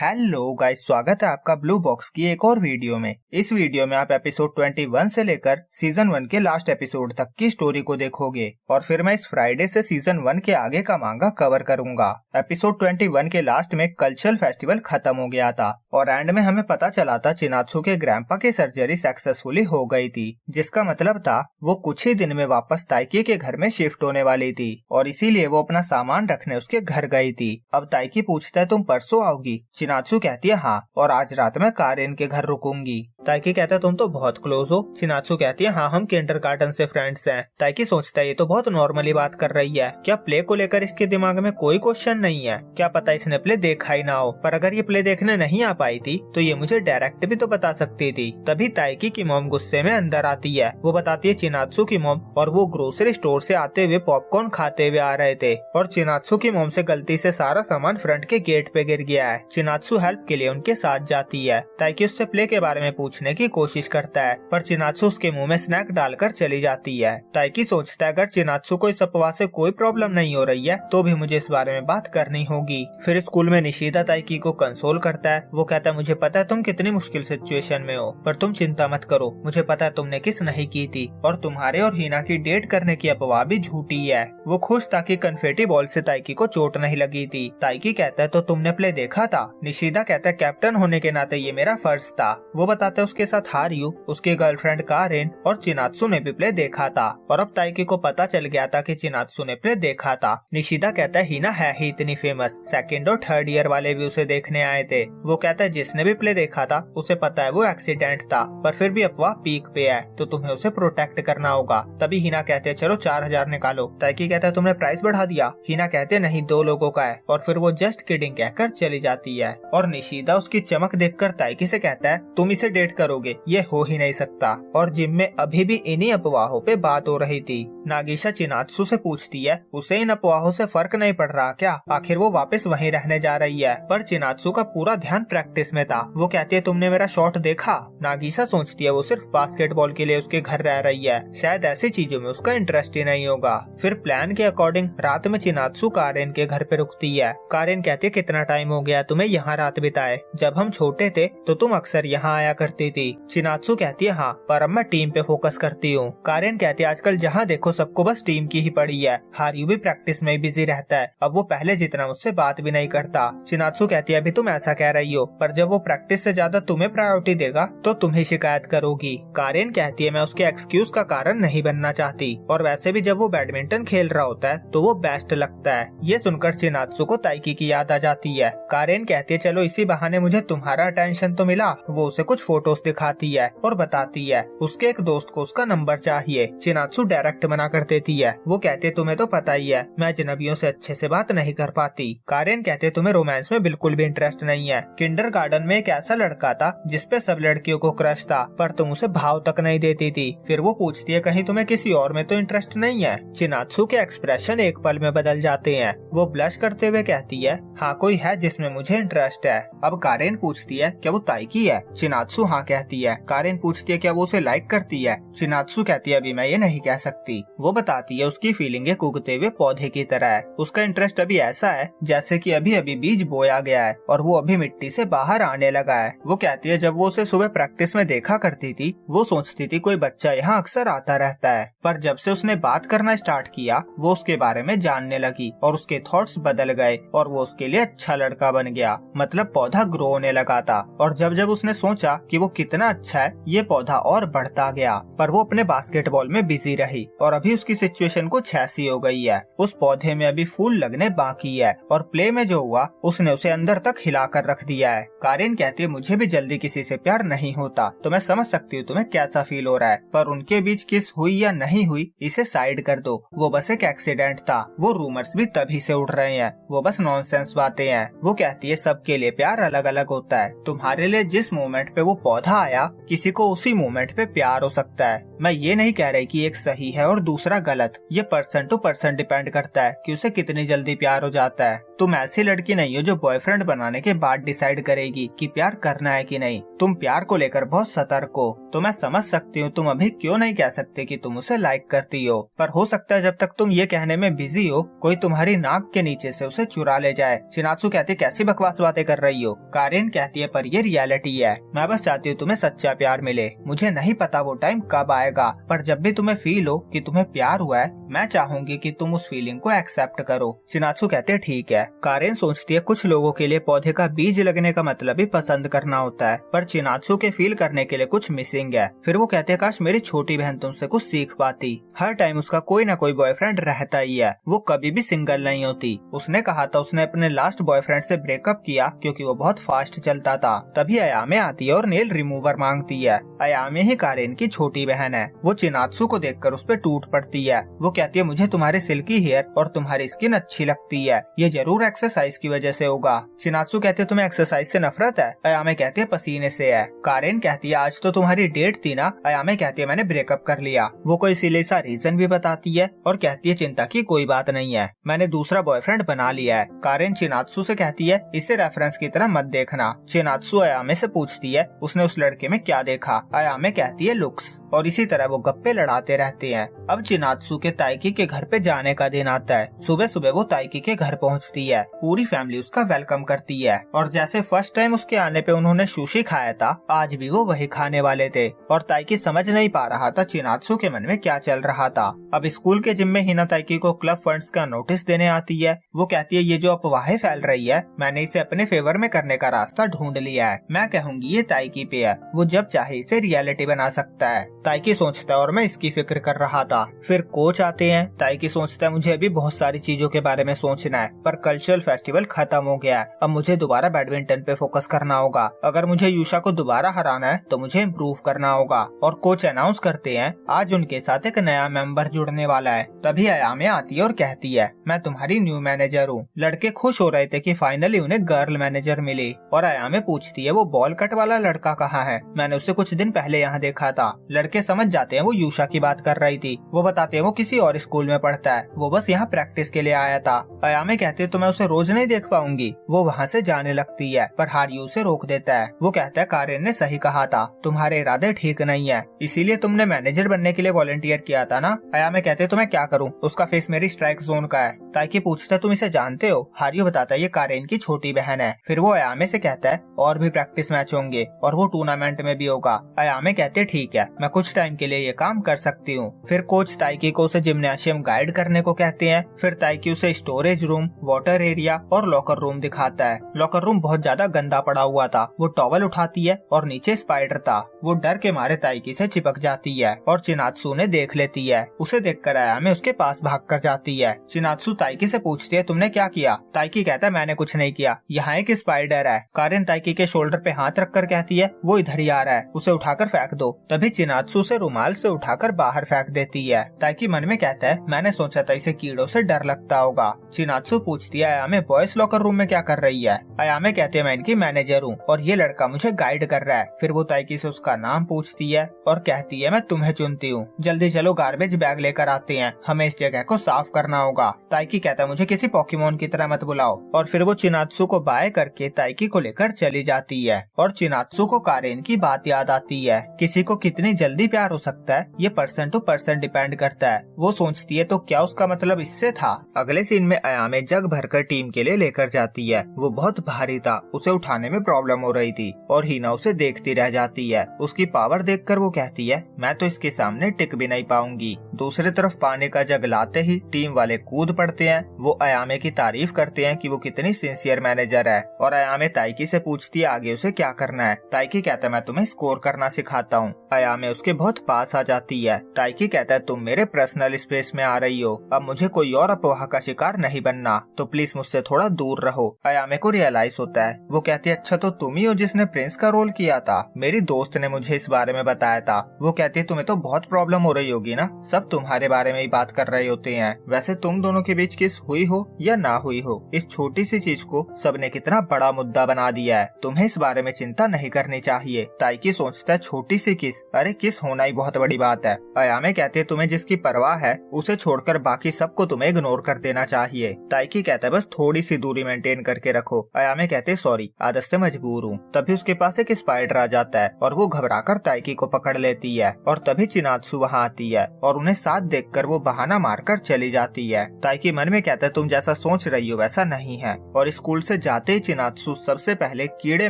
Hello guys, स्वागत है आपका ब्लू बॉक्स की एक और वीडियो में। इस वीडियो में आप एपिसोड 21 से लेकर सीजन 1 के लास्ट एपिसोड तक की स्टोरी को देखोगे और फिर मैं इस फ्राइडे से सीजन 1 के आगे का मांगा कवर करूंगा। एपिसोड 21 के लास्ट में कल्चरल फेस्टिवल खत्म हो गया था और एंड में हमें पता चला था चिनात्सु के ग्रैंपा की सर्जरी सक्सेसफुली हो गई थी, जिसका मतलब था वो कुछ ही दिन में वापस ताइकी के घर में शिफ्ट होने वाली थी और इसीलिए वो अपना सामान रखने उसके घर गई थी। अब ताइकी पूछता है तुम परसों आओगी? चिनात्सु कहती है हाँ, और आज रात में कारेन के घर रुकूंगी। ताइकी कहता है तुम तो बहुत क्लोज हो। चिनात्सु कहती है हाँ, हम किंडरगार्टन से फ्रेंड्स हैं। ताइकी सोचता है ये तो बहुत नॉर्मली बात कर रही है, क्या प्ले को लेकर इसके दिमाग में कोई क्वेश्चन नहीं है? क्या पता इसने प्ले देखा ही ना हो, पर अगर ये प्ले देखने नहीं आ पाई थी तो ये मुझे डायरेक्ट भी तो बता सकती थी। तभी ताइकी की मॉम गुस्से में अंदर आती है। वो बताती है चिनात्सु की मॉम और वो ग्रोसरी स्टोर से आते हुए पॉपकॉर्न खाते हुए आ रहे थे और चिनात्सु की मॉम से गलती से सारा सामान फ्रंट के गेट पे गिर गया है। चिनात्सु हेल्प के लिए उनके साथ जाती है। ताइकी उससे प्ले के बारे में पूछने की कोशिश करता है पर चिनात्सु उसके मुंह में स्नैक डालकर चली जाती है। ताइकी सोचता है अगर चिनात्सु को इस अफवाह से कोई प्रॉब्लम नहीं हो रही है तो भी मुझे इस बारे में बात करनी होगी। फिर स्कूल में निशिदा ताइकी को कंसोल करता है। वो कहता है मुझे पता है तुम कितनी मुश्किल सिचुएशन में हो, पर तुम चिंता मत करो, मुझे पता है तुमने किस नहीं की थी और तुम्हारे और हिना की डेट करने की अफवाह भी झूठी है। वो खुश था कि कन्फेटी बॉल से ताइकी को चोट नहीं लगी थी। ताइकी कहता है तो तुमने प्ले देखा था? निशिदा कहता है कैप्टन होने के नाते ये मेरा फर्ज था। वो बताता है उसके साथ हारियू, उसकी गर्लफ्रेंड कारेन और चिनात्सु ने भी प्ले देखा था और अब ताइकी को पता चल गया था कि चिनात्सु ने प्ले देखा था। निशिदा कहता है हिना है ही इतनी फेमस, सेकंड और थर्ड ईयर वाले भी उसे देखने आए थे। वो कहता है जिसने भी प्ले देखा था उसे पता है वो एक्सीडेंट था, पर फिर भी अफवाह पीक पे है तो तुम्हें उसे प्रोटेक्ट करना होगा। तभी हिना कहते हैं चलो 4000 निकालो। ताइकी कहता है तुमने प्राइस बढ़ा दिया। हिना कहते नहीं 2 लोगों का है और फिर वो जस्ट किडिंग कहकर चली जाती है और निशिदा उसकी चमक देखकर ताइकी से कहता है तुम इसे डेट करोगे? ये हो ही नहीं सकता। और जिम में अभी भी इन्हीं अफवाहों पे बात हो रही थी। नागिशा चिनात्सु से पूछती है उसे इन अफवाहों से फर्क नहीं पड़ रहा क्या? आखिर वो वापस वहीं रहने जा रही है। पर चिनात्सु का पूरा ध्यान प्रैक्टिस में था। वो कहती है तुमने मेरा शॉट देखा? नागिशा सोचती है वो सिर्फ बास्केटबॉल के लिए उसके घर रह रही है, शायद ऐसी चीजों में उसका इंटरेस्ट ही नहीं होगा। फिर प्लान के अकॉर्डिंग रात में चिनात्सु कारेन के घर पे रुकती है। कारेन कहती है कितना टाइम हो गया तुम्हें यहाँ रात बिताए? जब हम छोटे थे तो तुम अक्सर यहाँ आया करती थी। चिनात्सु कहती है हाँ, पर अब मैं टीम पे फोकस करती हूँ। कारेन कहती है आजकल जहाँ देखो सबको बस टीम की ही पड़ी है, हारियू भी प्रैक्टिस में बिजी रहता है, अब वो पहले जितना मुझसे बात भी नहीं करता। चिनात्सु कहती है अभी तुम ऐसा कह रही हो, पर जब वो प्रैक्टिस से ज्यादा तुम्हें प्रायोरिटी देगा तो तुम ही शिकायत करोगी। कारेन कहती है मैं उसके एक्सक्यूज का कारण नहीं बनना चाहती और वैसे भी जब वो बैडमिंटन खेल रहा होता है तो वो बेस्ट लगता है। ये सुनकर चिनात्सु को ताइकी की याद आ जाती है। कारेन कहती है चलो इसी बहाने मुझे तुम्हारा अटेंशन तो मिला। वो उसे कुछ फोटोज दिखाती है और बताती है उसके एक दोस्त को उसका नंबर चाहिए। चिनात्सु डायरेक्ट मना कर देती है। वो कहते तुम्हें तो पता ही है मैं अजनबियों से अच्छे से बात नहीं कर पाती। कारेन कहते तुम्हें रोमांस में बिल्कुल भी इंटरेस्ट नहीं है। किंडरगार्टन में एक ऐसा लड़का था जिसपे सब लड़कियों को क्रश था, पर तुम उसे भाव तक नहीं देती थी। फिर वो पूछती है कहीं तुम्हें किसी और में तो इंटरेस्ट नहीं है? चिनात्सु के एक्सप्रेशन एक पल में बदल जाते हैं। वो ब्लश करते हुए कहती है हाँ कोई है जिसमें मुझे इंटरेस्ट है। अब कारेन पूछती है क्या वो ताइकी है? चिनात्सु हाँ कहती है। कारेन पूछती है क्या वो उसे लाइक करती है? चिनात्सु कहती है अभी मैं ये नहीं कह सकती। वो बताती है उसकी फीलिंगें उगते हुए पौधे की तरह है। उसका इंटरेस्ट अभी ऐसा है जैसे कि अभी अभी बीज बोया गया है और वो अभी मिट्टी से बाहर आने लगा है। वो कहती है जब वो उसे सुबह प्रैक्टिस में देखा करती थी वो सोचती थी कोई बच्चा यहाँ अक्सर आता रहता है, पर जब से उसने बात करना स्टार्ट किया वो उसके बारे में जानने लगी और उसके थॉट्स बदल गए और वो उसके लिए अच्छा लड़का बन गया। मतलब पौधा ग्रो होने लगा था और जब जब उसने सोचा कि वो कितना अच्छा है ये पौधा और बढ़ता गया, पर वो अपने बास्केटबॉल में बिजी रही और अभी उसकी सिचुएशन कुछ ऐसी हो गई है। उस पौधे में अभी फूल लगने बाकी है और प्ले में जो हुआ उसने उसे अंदर तक हिलाकर रख दिया है। कारेन कहती है मुझे भी जल्दी किसी से प्यार नहीं होता तो मैं समझ सकती हूँ तुम्हें कैसा फील हो रहा है, पर उनके बीच किस हुई या नहीं हुई इसे साइड कर दो। वो बस एक एक्सीडेंट था। वो रूमर्स भी तभी से उड़ रहे हैं, वो बस नॉनसेंस बातें हैं। वो कहती है सबके लिए प्यार अलग अलग होता है। तुम्हारे लिए जिस मोमेंट पे वो पौधा आया किसी को उसी मोमेंट पे प्यार हो सकता है। मैं ये नहीं कह रही कि एक सही है और दूसरा गलत, ये पर्सन टू पर्सन डिपेंड करता है कि उसे कितनी जल्दी प्यार हो जाता है। तुम ऐसी लड़की नहीं हो जो बॉयफ्रेंड बनाने के बाद डिसाइड करेगी कि प्यार करना है कि नहीं। तुम प्यार को लेकर बहुत सतर्क हो। तो मैं समझ सकती हूँ तुम अभी क्यों नहीं कह सकते कि तुम उसे लाइक करती हो, पर हो सकता है जब तक तुम ये कहने में बिजी हो कोई तुम्हारी नाक के नीचे से उसे चुरा ले जाए। चिनात्सु कहती कैसी बकवास बातें कर रही हो। कारेन कहती है पर ये रियलिटी है। मैं बस चाहती हूँ तुम्हें सच्चा प्यार मिले। मुझे नहीं पता वो टाइम कब आएगा, पर जब भी तुम्हें फील हो कि तुम्हें प्यार हुआ है मैं चाहूंगी कि तुम उस फीलिंग को एक्सेप्ट करो। चिनात्सु कहते ठीक है। कारेन सोचती है कुछ लोगों के लिए पौधे का बीज लगने का मतलब ही पसंद करना होता है, पर चिनात्सु के फील करने के लिए कुछ मिसिंग है। फिर वो कहते हैं काश मेरी छोटी बहन तुमसे कुछ सीख पाती। हर टाइम उसका कोई ना कोई बॉयफ्रेंड रहता ही है, वो कभी भी सिंगल नहीं होती। उसने कहा था उसने अपने लास्ट बॉयफ्रेंड से ब्रेकअप किया क्योंकि वो बहुत फास्ट चलता था। तभी अयामे आती है और नेल रिमूवर मांगती है। अयामे ही कारेन की छोटी बहन है। वो चिनात्सु को देखकर उस पर टूट पड़ती है। वो कहती है मुझे तुम्हारे सिल्की हेयर और तुम्हारी स्किन अच्छी लगती है, ये जरूर एक्सरसाइज की वजह से होगा। चिनात्सु कहते तुम्हें एक्सरसाइज से नफरत है। अयामे कहती है पसीने से है। कारेन कहती है आज तो तुम्हारी डेट थी ना। अयामे कहती है मैंने ब्रेकअप कर लिया। वो कोई सिले सा रीजन भी बताती है और कहती है चिंता की कोई बात नहीं है, मैंने दूसरा बॉयफ्रेंड बना लिया है। कारेन चिनात्सु से कहती है इसे रेफरेंस की तरह मत देखना। चिनात्सु अयामे से पूछती है उसने उस लड़के में क्या देखा। अयामे कहती है लुक्स, और इसी तरह वो गप्पे लड़ाते रहते हैं। अब चिनात्सु के ताइकी के घर पे जाने का दिन आता है। सुबह सुबह वो ताइकी के घर पहुंचती है। पूरी फैमिली उसका वेलकम करती है और जैसे फर्स्ट टाइम उसके आने पे उन्होंने सुशी खाया था आज भी वो वही खाने वाले थे। और ताइकी समझ नहीं पा रहा था चिनात्सु के मन में क्या चल रहा था। अब स्कूल के जिम में हिना ताइकी को क्लब फंड्स का नोटिस देने आती है। वो कहती है ये जो अफवाहें फैल रही है मैंने इसे अपने फेवर में करने का रास्ता ढूंढ लिया है। मैं कहूँगी ये ताइकी पे है, वो जब चाहे इसे रियलिटी बना सकता है। ताइकी सोचता है और मैं इसकी फिक्र कर रहा था। फिर कोच आते हैं। ताइकी सोचता है मुझे अभी बहुत सारी चीजों के बारे में सोचना है, पर कल्चरल फेस्टिवल खत्म हो गया है। अब मुझे दोबारा बैडमिंटन पे फोकस करना होगा। अगर मुझे यूशा को दोबारा हराना है तो मुझे इम्प्रूव करना होगा। और कोच अनाउंस करते हैं आज उनके साथ एक नया मेंबर जुड़ने वाला है। तभी अयामे आती है और कहती है मैं तुम्हारी न्यू मैनेजर हूँ। लड़के खुश हो रहे थे कि फाइनली उन्हें गर्ल मैनेजर मिली। और अयामे पूछती है वो बॉल कट वाला लड़का कहाँ है, मैंने उसे कुछ दिन पहले यहाँ देखा था। लड़के समझ जाते हैं वो यूशा की बात कर रही थी। वो बताते हैं वो किसी और स्कूल में पढ़ता है, वो बस यहाँ प्रैक्टिस के लिए आया था। अयामे कहते तो मैं उसे रोज नहीं देख पाऊंगी। वो वहाँ से जाने लगती है पर हारियू उसे रोक देता है। वो कहता है कारेन ने सही कहा था, तुम्हारे इरादे ठीक नहीं है, इसीलिए तुमने मैनेजर बनने के लिए वॉलंटियर किया था ना। अयामे कहते तो मैं क्या करूँ, उसका फेस मेरी स्ट्राइक जोन का है। ताइकी पूछता तुम इसे जानते हो। हारियू बताता है ये कारेन की छोटी बहन है। फिर वो अयामे से कहता है और भी प्रैक्टिस मैच होंगे और वो टूर्नामेंट में भी होगा। अयामे कहते ठीक है मैं कुछ टाइम के लिए ये काम कर सकती हूँ। फिर कोच ताइकी को उसे जिम्नाशियम गाइड करने को कहते हैं। फिर ताइकी उसे स्टोरेज रूम, वाटर एरिया और लॉकर रूम दिखाता है। लॉकर रूम बहुत ज्यादा गंदा पड़ा हुआ था। वो टॉवल उठाती है और नीचे स्पाइडर था। वो डर के मारे ताइकी से चिपक जाती है और चिनात्सु ने देख लेती है। उसे देखकर अयामे उसके पास भाग कर जाती है। चिनात्सु ताइकी से पूछती है तुमने क्या किया। ताइकी कहता है मैंने कुछ नहीं किया, यहाँ एक स्पाइडर है। कारेन ताइकी के शोल्डर पे हाथ रखकर कहती है वो इधर ही आ रहा है, उसे उठाकर फेंक दो। तभी चिनात्सु उसे रुमाल से उठाकर बाहर फेंक देती है। ताइकी मन में कहता है मैंने सोचा था इसे कीड़ों से डर लगता होगा। चिनात्सु पूछती है अयामे बॉयज लॉकर रूम में क्या कर रही है। अयामे कहते हैं मैं इनकी मैनेजर हूँ और ये लड़का मुझे गाइड कर रहा है। फिर वो ताइकी से उसका नाम पूछती है और कहती है मैं तुम्हें चुनती हूँ, जल्दी चलो गार्बेज बैग लेकर आते हैं, हमें इस जगह को साफ करना होगा। ताइकी कहता है मुझे किसी पोकेमोन की तरह मत बुलाओ। और फिर वो चिनात्सु को बाय करके ताइकी को लेकर चली जाती है। और चिनात्सु को कारेन की बात याद आती है। किसी को कितनी जल्दी प्यार हो सकता है ये पर्सन टू पर्सन डिपेंड करता है। वो सोचती है तो क्या उसका मतलब इससे था। अगले सीन में अयामे जग भरकर टीम के लिए लेकर जाती है। वो बहुत भारी था, उसे उठाने में प्रॉब्लम हो रही थी और हिना उसे देखती रह जाती है। उसकी पावर देखकर वो कहती है मैं तो इसके सामने टिक भी नहीं पाऊंगी। दूसरी तरफ पानी का जग लाते ही टीम वाले कूद पड़ते हैं। वो अयामे की तारीफ करते हैं कि वो कितनी सिंसियर मैनेजर है। और अयामे ताइकी से पूछती है आगे उसे क्या करना है। ताइकी कहता है मैं तुम्हें स्कोर करना सिखाता हूँ। अयामे उसके बहुत पास आ जाती है। ताइकी कहता है तुम मेरे पर्सनल स्पेस में आ रही हो, अब मुझे कोई और अफवाह का शिकार नहीं बनना, तो प्लीज मुझसे थोड़ा दूर रहो। अयामे को रियलाइज होता है। वो कहती है अच्छा तो तुम ही हो जिसने प्रिंस का रोल किया था, मेरी दोस्त ने मुझे इस बारे में बताया था। वो कहती है तुम्हें तो बहुत प्रॉब्लम हो रही होगी ना, सब तुम्हारे बारे में ही बात कर रहे होते हैं। वैसे तुम दोनों के बीच किस हुई हो या ना हुई हो, इस छोटी सी चीज को सबने कितना बड़ा मुद्दा बना दिया है, तुम्हें इस बारे में चिंता नहीं करनी चाहिए। ताइकी सोचता है छोटी सी किस, अरे किस होना ही बहुत बड़ी बात है। अयामे कहते हैं तुम्हें जिसकी परवाह है उसे छोड़कर बाकी सबको तुम्हें इग्नोर कर देना चाहिए। ताइकी कहता कहता है बस थोड़ी सी दूरी मेंटेन करके रखो। अयामे कहते सॉरी, आदत से मजबूर हूँ। तभी उसके पास एक स्पाइडर आ जाता है और वो घबराकर ताइकी को पकड़ लेती है और तभी चिनात्सु वहाँ आती है और उन्हें साथ देखकर वो बहाना मारकर चली जाती है। ताइकी मन में कहता है तुम जैसा सोच रही हो वैसा नहीं है, और स्कूल से जाते ही चिनात्सु सबसे पहले कीड़े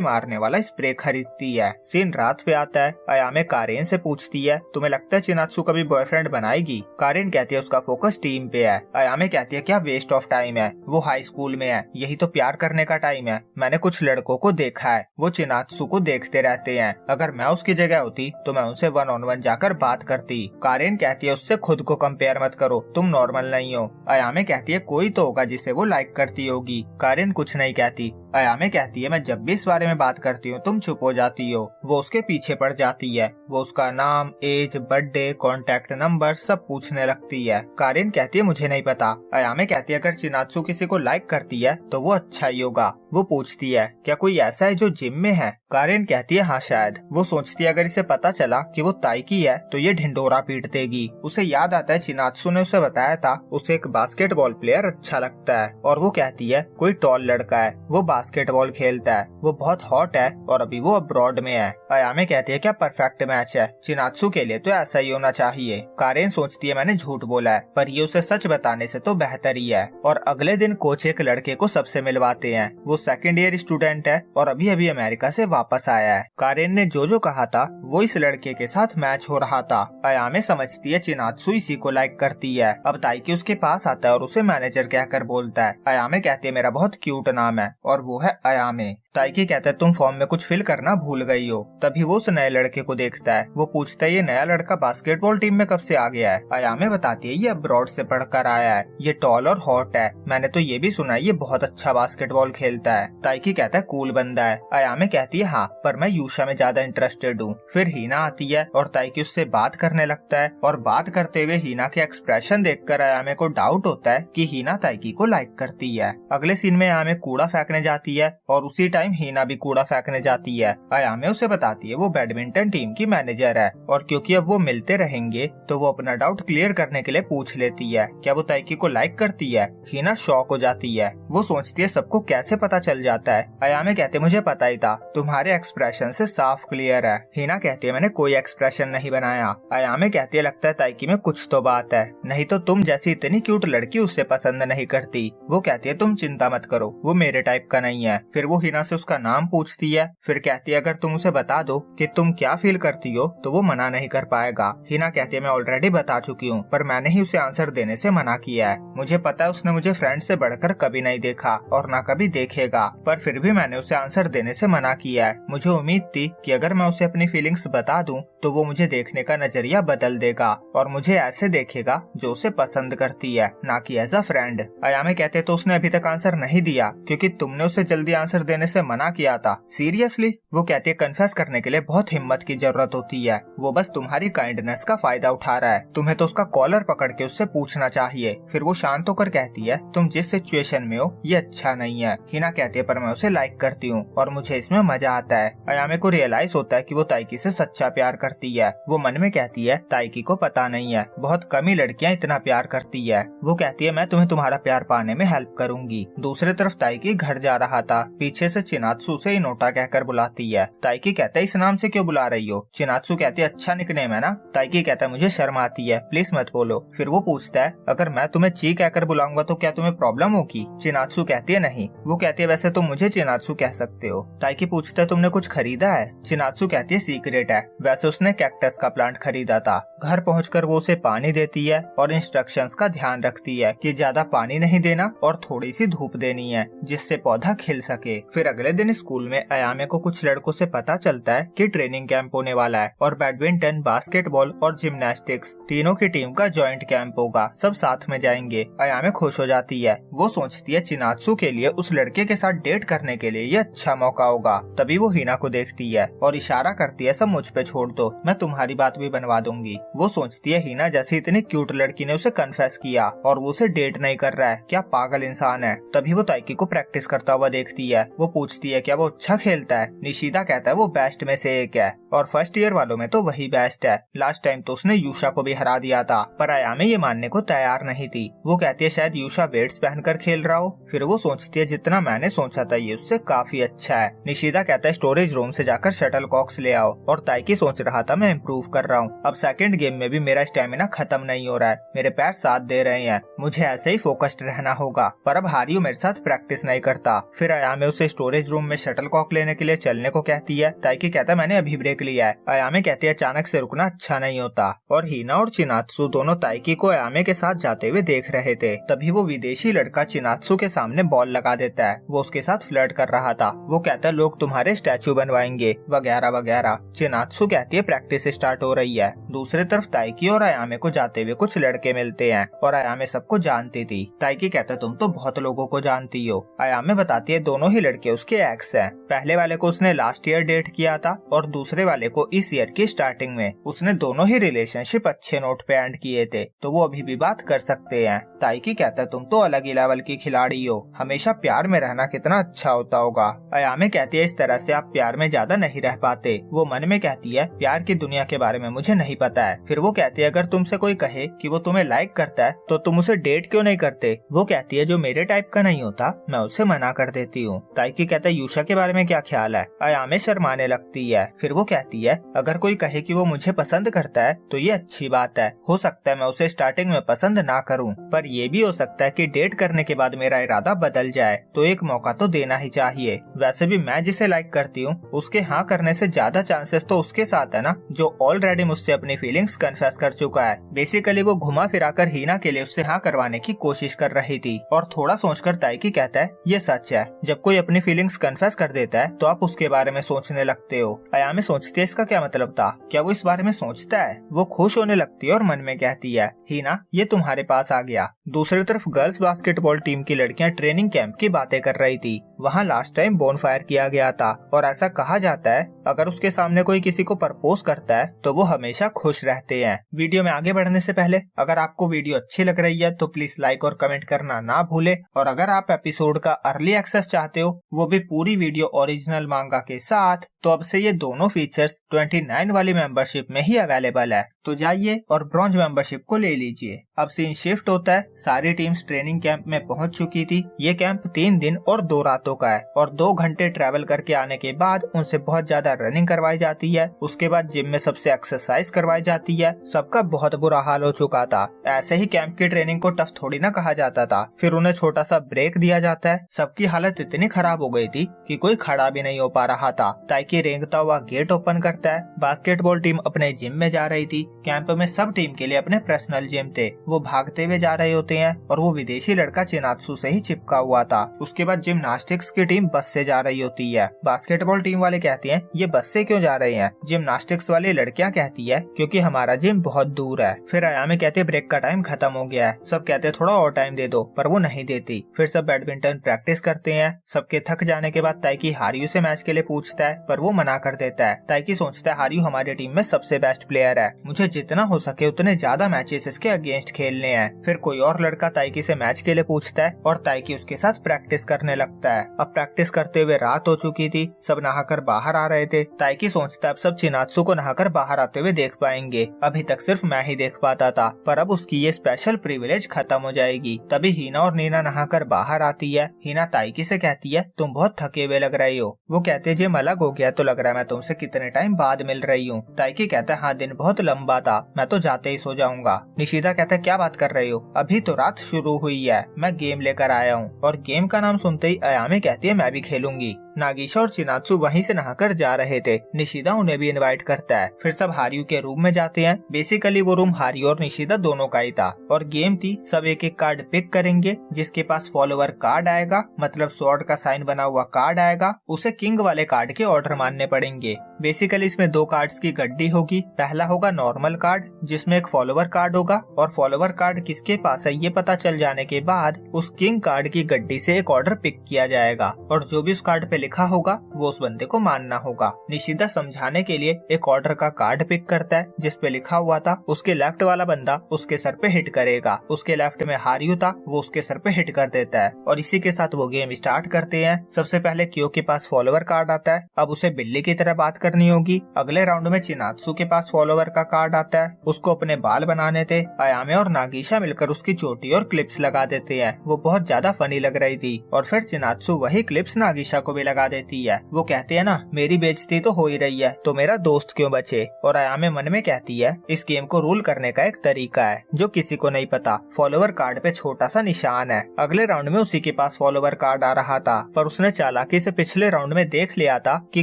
मारने वाला स्प्रे खरीदती है। सीन रात पे आता है। अयामे कारेन से पूछती है तुम्हें लगता है चिनात्सु कभी बॉयफ्रेंड बनाएगी? कारेन कहती है उसका फोकस टीम पे है। अयामे कहती है क्या वेस्ट ऑफ टाइम है, वो हाई स्कूल में है, यही तो प्यार करने का टाइम है। मैंने कुछ लड़कों को देखा है, वो चिनात्सु को देखते रहते हैं, अगर मैं उसकी जगह होती तो मैं उनसे 1-on-1 जाकर बात करती। कारेन कहती है उससे खुद को कंपेयर मत करो, तुम नॉर्मल नहीं हो। अयामे कहती है कोई तो होगा जिसे वो लाइक करती होगी। कारेन कुछ नहीं कहती। अयामे कहती है मैं जब भी इस बारे में बात करती हूँ तुम चुप हो जाती हो। वो उसके पीछे पड़ जाती है। वो उसका नाम, एज, बर्थडे, कॉन्टेक्ट नंबर सब पूछने लगती है। कारेन कहती है मुझे नहीं पता। अयामे कहती है अगर चिनात्सु किसी को लाइक करती है तो वो अच्छा ही होगा। वो पूछती है क्या कोई ऐसा है जो जिम में है? कारेन कहती है हाँ शायद। वो सोचती है अगर इसे पता चला कि वो ताइकी है तो ये ढिंडोरा पीट देगी। उसे याद आता है चिनात्सु ने उसे बताया था उसे एक बास्केटबॉल प्लेयर अच्छा लगता है, और वो कहती है कोई टॉल लड़का है, वो बास्केटबॉल खेलता है, वो बहुत हॉट है और अभी वो अब्रॉड में है। अयामे कहती है क्या परफेक्ट मैच है, चिनात्सु के लिए तो ऐसा ही होना चाहिए। कारेन सोचती है मैंने झूठ बोला है, पर ये उसे सच बताने से तो बेहतर ही है। और अगले दिन कोच एक लड़के को सबसे मिलवाते हैं। वो सेकेंड ईयर स्टूडेंट है और अभी अभी अमेरिका से वापस आया है। कारेन ने जो कहा था वो इस लड़के के साथ मैच हो रहा था। अयामे समझती है चिनात्सु इसी को लाइक करती है। अब ताइकी उसके पास आता है और उसे मैनेजर कहकर बोलता है। अयामे कहती है मेरा बहुत क्यूट नाम है, और वो है अयामे। ताइकी कहता है तुम फॉर्म में कुछ फिल करना भूल गई हो। तभी वो उस नए लड़के को देखता है। वो पूछता है ये नया लड़का बास्केटबॉल टीम में कब से आ गया है? अयामे बताती है ये अब्रॉड से पढ़कर आया है, ये टॉल और हॉट है, मैंने तो ये भी सुना है ये बहुत अच्छा बास्केटबॉल खेलता है। ताइकी कहता है कूल बंदा है। अयामे कहती है हाँ, पर मैं यूशा में ज्यादा इंटरेस्टेड हूँ। फिर हीना आती है और ताइकी उससे बात करने लगता है, और बात करते हुए हीना के एक्सप्रेशन देखकर अयामे को डाउट होता है कि हीना ताइकी को लाइक करती है। अगले सीन में अयामे कूड़ा फेंकने जाती है और उसी टाइम हीना भी कूड़ा फेंकने जाती है। अयामे उसे बताती है वो बैडमिंटन टीम की मैनेजर है, और क्योंकि अब वो मिलते रहेंगे तो वो अपना डाउट क्लियर करने के लिए पूछ लेती है क्या वो ताइकी को लाइक करती है। हीना शॉक हो जाती है। वो सोचती है सबको कैसे पता चल जाता है। अयामे कहते मुझे पता ही था, तुम्हारे एक्सप्रेशन से साफ क्लियर है। हीना कहती है मैंने कोई एक्सप्रेशन नहीं बनाया। अयामे कहती है लगता है ताइकी में कुछ तो बात है, नहीं तो तुम जैसी इतनी क्यूट लड़की उसे पसंद नहीं करती। वो कहती है तुम चिंता मत करो, वो मेरे टाइप का नहीं है। फिर वो हीना से उसका नाम पूछती है। फिर कहती है अगर तुम उसे बता दो कि तुम क्या फील करती हो तो वो मना नहीं कर पाएगा। हीना कहती है मैं ऑलरेडी बता चुकी हूँ, पर मैंने ही उसे आंसर देने से मना किया है। मुझे पता है उसने मुझे फ्रेंड से बढ़कर कभी नहीं देखा और ना कभी देखेगा, पर फिर भी मैंने उसे आंसर देने से मना किया है। मुझे उम्मीद थी कि अगर मैं उसे अपनी फीलिंग्स बता दूं तो वो मुझे देखने का नजरिया बदल देगा और मुझे ऐसे देखेगा जो उसे पसंद करती है, ना कि एज अ फ्रेंड। अयामे कहते तो उसने अभी तक आंसर नहीं दिया क्योंकि तुमने उसे जल्दी आंसर देने से मना किया था। सीरियसली? वो कहती है कन्फेस करने के लिए बहुत हिम्मत की जरूरत होती है, वो बस तुम्हारी काइंडनेस का फायदा उठा रहा है, तुम्हें तो उसका कॉलर पकड़ के उससे पूछना चाहिए। फिर वो शांत होकर कहती है तुम जिस सिचुएशन में हो ये अच्छा नहीं है। हिना कहती है पर मैं उसे लाइक करती हूँ और मुझे इसमें मजा आता है। अयामे को रियलाइज होता है कि वो ताइकी से सच्चा प्यार करती है। वो मन में कहती है ताइकी को पता नहीं है, बहुत कम ही लड़कियां इतना प्यार करती है। वो कहती है मैं तुम्हें तुम्हारा प्यार पाने में हेल्प करूंगी। दूसरी तरफ ताइकी घर जा रहा था, पीछे से चिनात्सु से इनोटा कहकर बुलाती है। ताइकी कहता है इस नाम से क्यों बुला रही हो? चिनात्सु कहती है अच्छा निकनेम है ना। ताइकी कहता है मुझे शर्म आती है, प्लीज मत बोलो। फिर वो पूछता है अगर मैं तुम्हें ची कहकर बुलाऊंगा तो क्या तुम्हें प्रॉब्लम होगी? चिनात्सु कहती है नहीं। वो कहती है वैसे तुम मुझे चिनात्सु कह सकते हो। ताइकी पूछता है तुमने कुछ खरीदा है? चिनात्सु कहती है सीक्रेट है, वैसे उसने कैक्टस का प्लांट खरीदा था। घर पहुंचकर वो उसे पानी देती है और इंस्ट्रक्शंस का ध्यान रखती है कि ज्यादा पानी नहीं देना और थोड़ी सी धूप देनी है जिससे पौधा खिल सके। फिर अगले दिन स्कूल में अयामे को कुछ लड़कों से पता चलता है कि ट्रेनिंग कैंप होने वाला है और बैडमिंटन, बास्केटबॉल और जिम्नास्टिक्स तीनों की टीम का जॉइंट कैंप होगा, सब साथ में जाएंगे। अयामे खुश हो जाती है। वो सोचती है चिनात्सु के लिए उस लड़के के साथ डेट करने के लिए ये अच्छा मौका होगा। तभी वो हिना को देखती है और इशारा करती है सब मुझ पे छोड़ दो, मैं तुम्हारी बात भी बनवा दूंगी। वो सोचती है हिना जैसी इतनी क्यूट लड़की ने उसे कन्फेस किया और वो उसे डेट नहीं कर रहा है, क्या पागल इंसान है। तभी वो ताइकी को प्रैक्टिस करता हुआ देखती है। वो पूछती है क्या वो अच्छा खेलता है? निशिदा कहता है वो बेस्ट में से एक है और फर्स्ट ईयर वालों में तो वही बेस्ट है। लास्ट टाइम तो उसने यूशा को भी हरा दिया था, पर अयामे ये मानने को तैयार नहीं थी। वो कहती है शायद यूशा वेट्स पहनकर खेल रहा हो। फिर वो सोचती है जितना मैंने सोचा था ये उससे काफी अच्छा है। निशिदा कहता है स्टोरेज रूम से जाकर शटल कॉक्स ले आओ, और ताइकी सोच रहा था मैं इम्प्रूव कर रहा हूँ। अब सेकंड गेम में भी मेरा स्टेमिना खत्म नहीं हो रहा है, मेरे पैर साथ दे रहे हैं, मुझे ऐसे ही फोकस्ड रहना होगा। पर अब हारियो मेरे साथ प्रैक्टिस नहीं करता। फिर अयामे उसे स्टोरेज रूम में शटल कॉक लेने के लिए चलने को कहती है। ताइकी कहता है मैंने अभी ब्रेक लिया है। अयामे कहती है अचानक से रुकना अच्छा नहीं होता। और हिना और चिनात्सु दोनों ताइकी को अयामे के साथ जाते हुए देख रहे थे। तभी वो विदेशी लड़का चिनात्सु के सामने बॉल लगा देता है। वो उसके साथ फ्लर्ट कर रहा था। वो कहता है लोग तुम्हारे स्टैचू बनवाएंगे वगैरह वगैरह। चिनात्सु कहती है प्रैक्टिस स्टार्ट हो रही है। दूसरी तरफ ताइकी और अयामे को जाते हुए कुछ लड़के मिलते हैं, और अयामे सबको जानती थी। ताइकी कहता है तुम तो बहुत लोगों को जानती हो। अयामे बताती है दोनों ही लड़के उसके एक्स हैं। पहले वाले को उसने लास्ट ईयर डेट किया था, और दूसरे वाले को इस ईयर की स्टार्टिंग में। उसने दोनों ही रिलेशनशिप अच्छे नोट पे एंड किए थे, तो वो अभी भी बात कर सकते हैं। ताइकी कहता है तुम तो अलग ही लेवल की खिलाड़ी हो, हमेशा प्यार में रहना कितना अच्छा होता होगा। अयामे कहती है इस तरह से आप प्यार में ज्यादा नहीं रह पाते। वो मन में कहती है प्यार की दुनिया के बारे में मुझे नहीं पता है। फिर वो कहती है अगर तुमसे कोई कहे कि वो तुम्हें लाइक करता है तो तुम उसे डेट क्यों नहीं करते। वो कहती है जो मेरे टाइप का नहीं होता मैं उसे मना कर देती हूँ। ताइकी कहता है यूशा के बारे में क्या ख्याल है। अयामे शर्माने लगती है। फिर वो कहती है अगर कोई कहे कि वो मुझे पसंद करता है तो ये अच्छी बात है। हो सकता है मैं उसे स्टार्टिंग में पसंद ना करूँ, पर ये भी हो सकता है कि डेट करने के बाद मेरा इरादा बदल जाए, तो एक मौका तो देना ही चाहिए। वैसे भी मैं जिसे लाइक करती हूँ उसके हाँ करने से ज्यादा चांसेस तो उसके साथ है ना, जो ऑलरेडी मुझसे अपनी फीलिंग्स कन्फेस कर चुका है। बेसिकली वो घुमा फिराकर हिना के लिए उससे हाँ करवाने की कोशिश कर रही थी। और थोड़ा सोचकर ताइकी कहता है ये सच है, जब कोई अपनी फीलिंग्स कन्फेस कर देता है तो आप उसके बारे में सोचने लगते हो। अयामे सोचती है इसका क्या मतलब था, क्या वो इस बारे में सोचता है। वो खुश होने लगती है और मन में कहती है हिना ये तुम्हारे पास आ गया। दूसरी तरफ गर्ल्स बास्केटबॉल टीम की लड़कियां ट्रेनिंग कैंप की बातें कर रही थी। वहाँ लास्ट टाइम बोनफायर किया गया था, और ऐसा कहा जाता है अगर उसके सामने कोई किसी को प्रपोज करता है तो वो हमेशा खुश रहते हैं। वीडियो में आगे बढ़ने से पहले अगर आपको वीडियो अच्छी लग रही है तो प्लीज लाइक और कमेंट करना ना भूले। और अगर आप एपिसोड का अर्ली एक्सेस चाहते हो, वो भी पूरी वीडियो ओरिजिनल मांगा के साथ, तो अब से ये दोनों फीचर्स 29 वाली मेंबरशिप में ही अवेलेबल है। तो जाइए और ब्रॉन्ज मेंबरशिप को ले लीजिए। अब सीन शिफ्ट होता है। सारी टीम्स ट्रेनिंग कैंप में पहुंच चुकी थी। ये कैंप 3 दिन और 2 रातों का है, और 2 घंटे ट्रैवल करके आने के बाद उनसे बहुत ज्यादा रनिंग करवाई जाती है। उसके बाद जिम में सबसे एक्सरसाइज करवाई जाती है। सबका बहुत बुरा हाल हो चुका था। ऐसे ही कैंप की ट्रेनिंग को टफ थोड़ी ना कहा जाता था। फिर उन्हें छोटा सा ब्रेक दिया जाता है। सबकी हालत इतनी खराब हो गई थी कि कोई खड़ा भी नहीं हो पा रहा था। ताइकी रेंगता हुआ गेट ओपन करता है। बास्केटबॉल टीम अपने जिम में जा रही थी। कैंप में सब टीम के लिए अपने पर्सनल जिम थे। वो भागते हुए जा रहे होते हैं, और वो विदेशी लड़का चिनात्सु से ही चिपका हुआ था। उसके बाद जिमनास्टिक्स की टीम बस से जा रही होती है। बास्केटबॉल टीम वाले कहते हैं ये बस से क्यों जा रहे हैं। जिमनास्टिक्स वाली लड़कियां कहती है क्योंकि हमारा जिम बहुत दूर है। फिर अयामे कहते हैं ब्रेक का टाइम खत्म हो गया है। सब कहते हैं थोड़ा और टाइम दे दो, पर वो नहीं देती। फिर सब बैडमिंटन प्रैक्टिस करते हैं। सबके थक जाने के बाद ताइकी हारियू से मैच के लिए पूछता है, पर वो मना कर देता है। ताइकी सोचता है हारियू हमारी टीम में सबसे बेस्ट प्लेयर है, मुझे जितना हो सके उतने ज्यादा मैचेस इसके अगेंस्ट खेलने हैं। फिर कोई और लड़का ताइकी से मैच के लिए पूछता है, और ताइकी उसके साथ प्रैक्टिस करने लगता है। अब प्रैक्टिस करते हुए रात हो चुकी थी। सब नहाकर बाहर आ रहे थे। ताइकी सोचता है अब सब चिनात्सु को नहाकर बाहर आते हुए देख पाएंगे। अभी तक सिर्फ मैं ही देख पाता था, पर अब उसकी ये स्पेशल प्रिविलेज खत्म हो जाएगी। तभी हिना और नीना नहाकर बाहर आती है। हिना ताइकी से कहती है तुम बहुत थके हुए लग रही हो। वो कहते हैं जिम अलग हो गया तो लग रहा है मैं तुमसे कितने टाइम बाद मिल रही हूँ। ताइकी कहता है हाँ दिन बहुत लंबा था, मैं तो जाते ही सो जाऊंगा। निशिदा कहता है क्या बात कर रही हो, अभी तो रात शुरू हुई है, मैं गेम लेकर आया हूँ। और गेम का नाम सुनते ही अयामे कहती है मैं भी खेलूंगी। नागिशा और चिनात्सु वहीं से नहाकर जा रहे थे। निशिदा उन्हें भी इनवाइट करता है। फिर सब हारियू के रूम में जाते हैं। बेसिकली वो रूम हारियू और निशिदा दोनों का ही था, और गेम थी सब एक एक कार्ड पिक करेंगे। जिसके पास फॉलोवर कार्ड आएगा, मतलब स्वॉर्ड का साइन बना हुआ कार्ड आएगा, उसे किंग वाले कार्ड के ऑर्डर मानने पड़ेंगे। बेसिकली इसमें 2 कार्ड्स की गड्डी होगी। पहला होगा नॉर्मल कार्ड जिसमें एक फॉलोवर कार्ड होगा, और फॉलोवर कार्ड किसके पास है ये पता चल जाने के बाद उस किंग कार्ड की गड्डी से एक ऑर्डर पिक किया जाएगा, और जो भी उस कार्ड पे लिखा होगा वो उस बंदे को मानना होगा। निशिदा समझाने के लिए एक ऑर्डर का कार्ड पिक करता है जिसपे लिखा हुआ था उसके लेफ्ट वाला बंदा उसके सर पे हिट करेगा। उसके लेफ्ट में हारियो था, वो उसके सर पे हिट कर देता है और इसी के साथ वो गेम स्टार्ट करते हैं। सबसे पहले क्यो के पास फॉलोवर कार्ड आता है। अब उसे बिल्ली की तरह बात करनी होगी। अगले राउंड में चिनात्सु के पास फॉलोवर का कार्ड आता है। उसको अपने बाल बनाने थे। अयामे और नागिशा मिलकर उसकी चोटी और क्लिप्स लगा देते हैं। वो बहुत ज्यादा फनी लग रही थी और फिर चिनात्सु वही क्लिप्स नागिशा को भी लगा देती है। वो कहते हैं ना, मेरी बेइज्जती तो हो ही रही है तो मेरा दोस्त क्यों बचे। और अयामे मन में कहती है इस गेम को रूल करने का एक तरीका है जो किसी को नहीं पता। फॉलोवर कार्ड पे छोटा सा निशान है। अगले राउंड में उसी के पास फॉलोवर कार्ड आ रहा था पर उसने चालाकी से पिछले राउंड में देख लिया था कि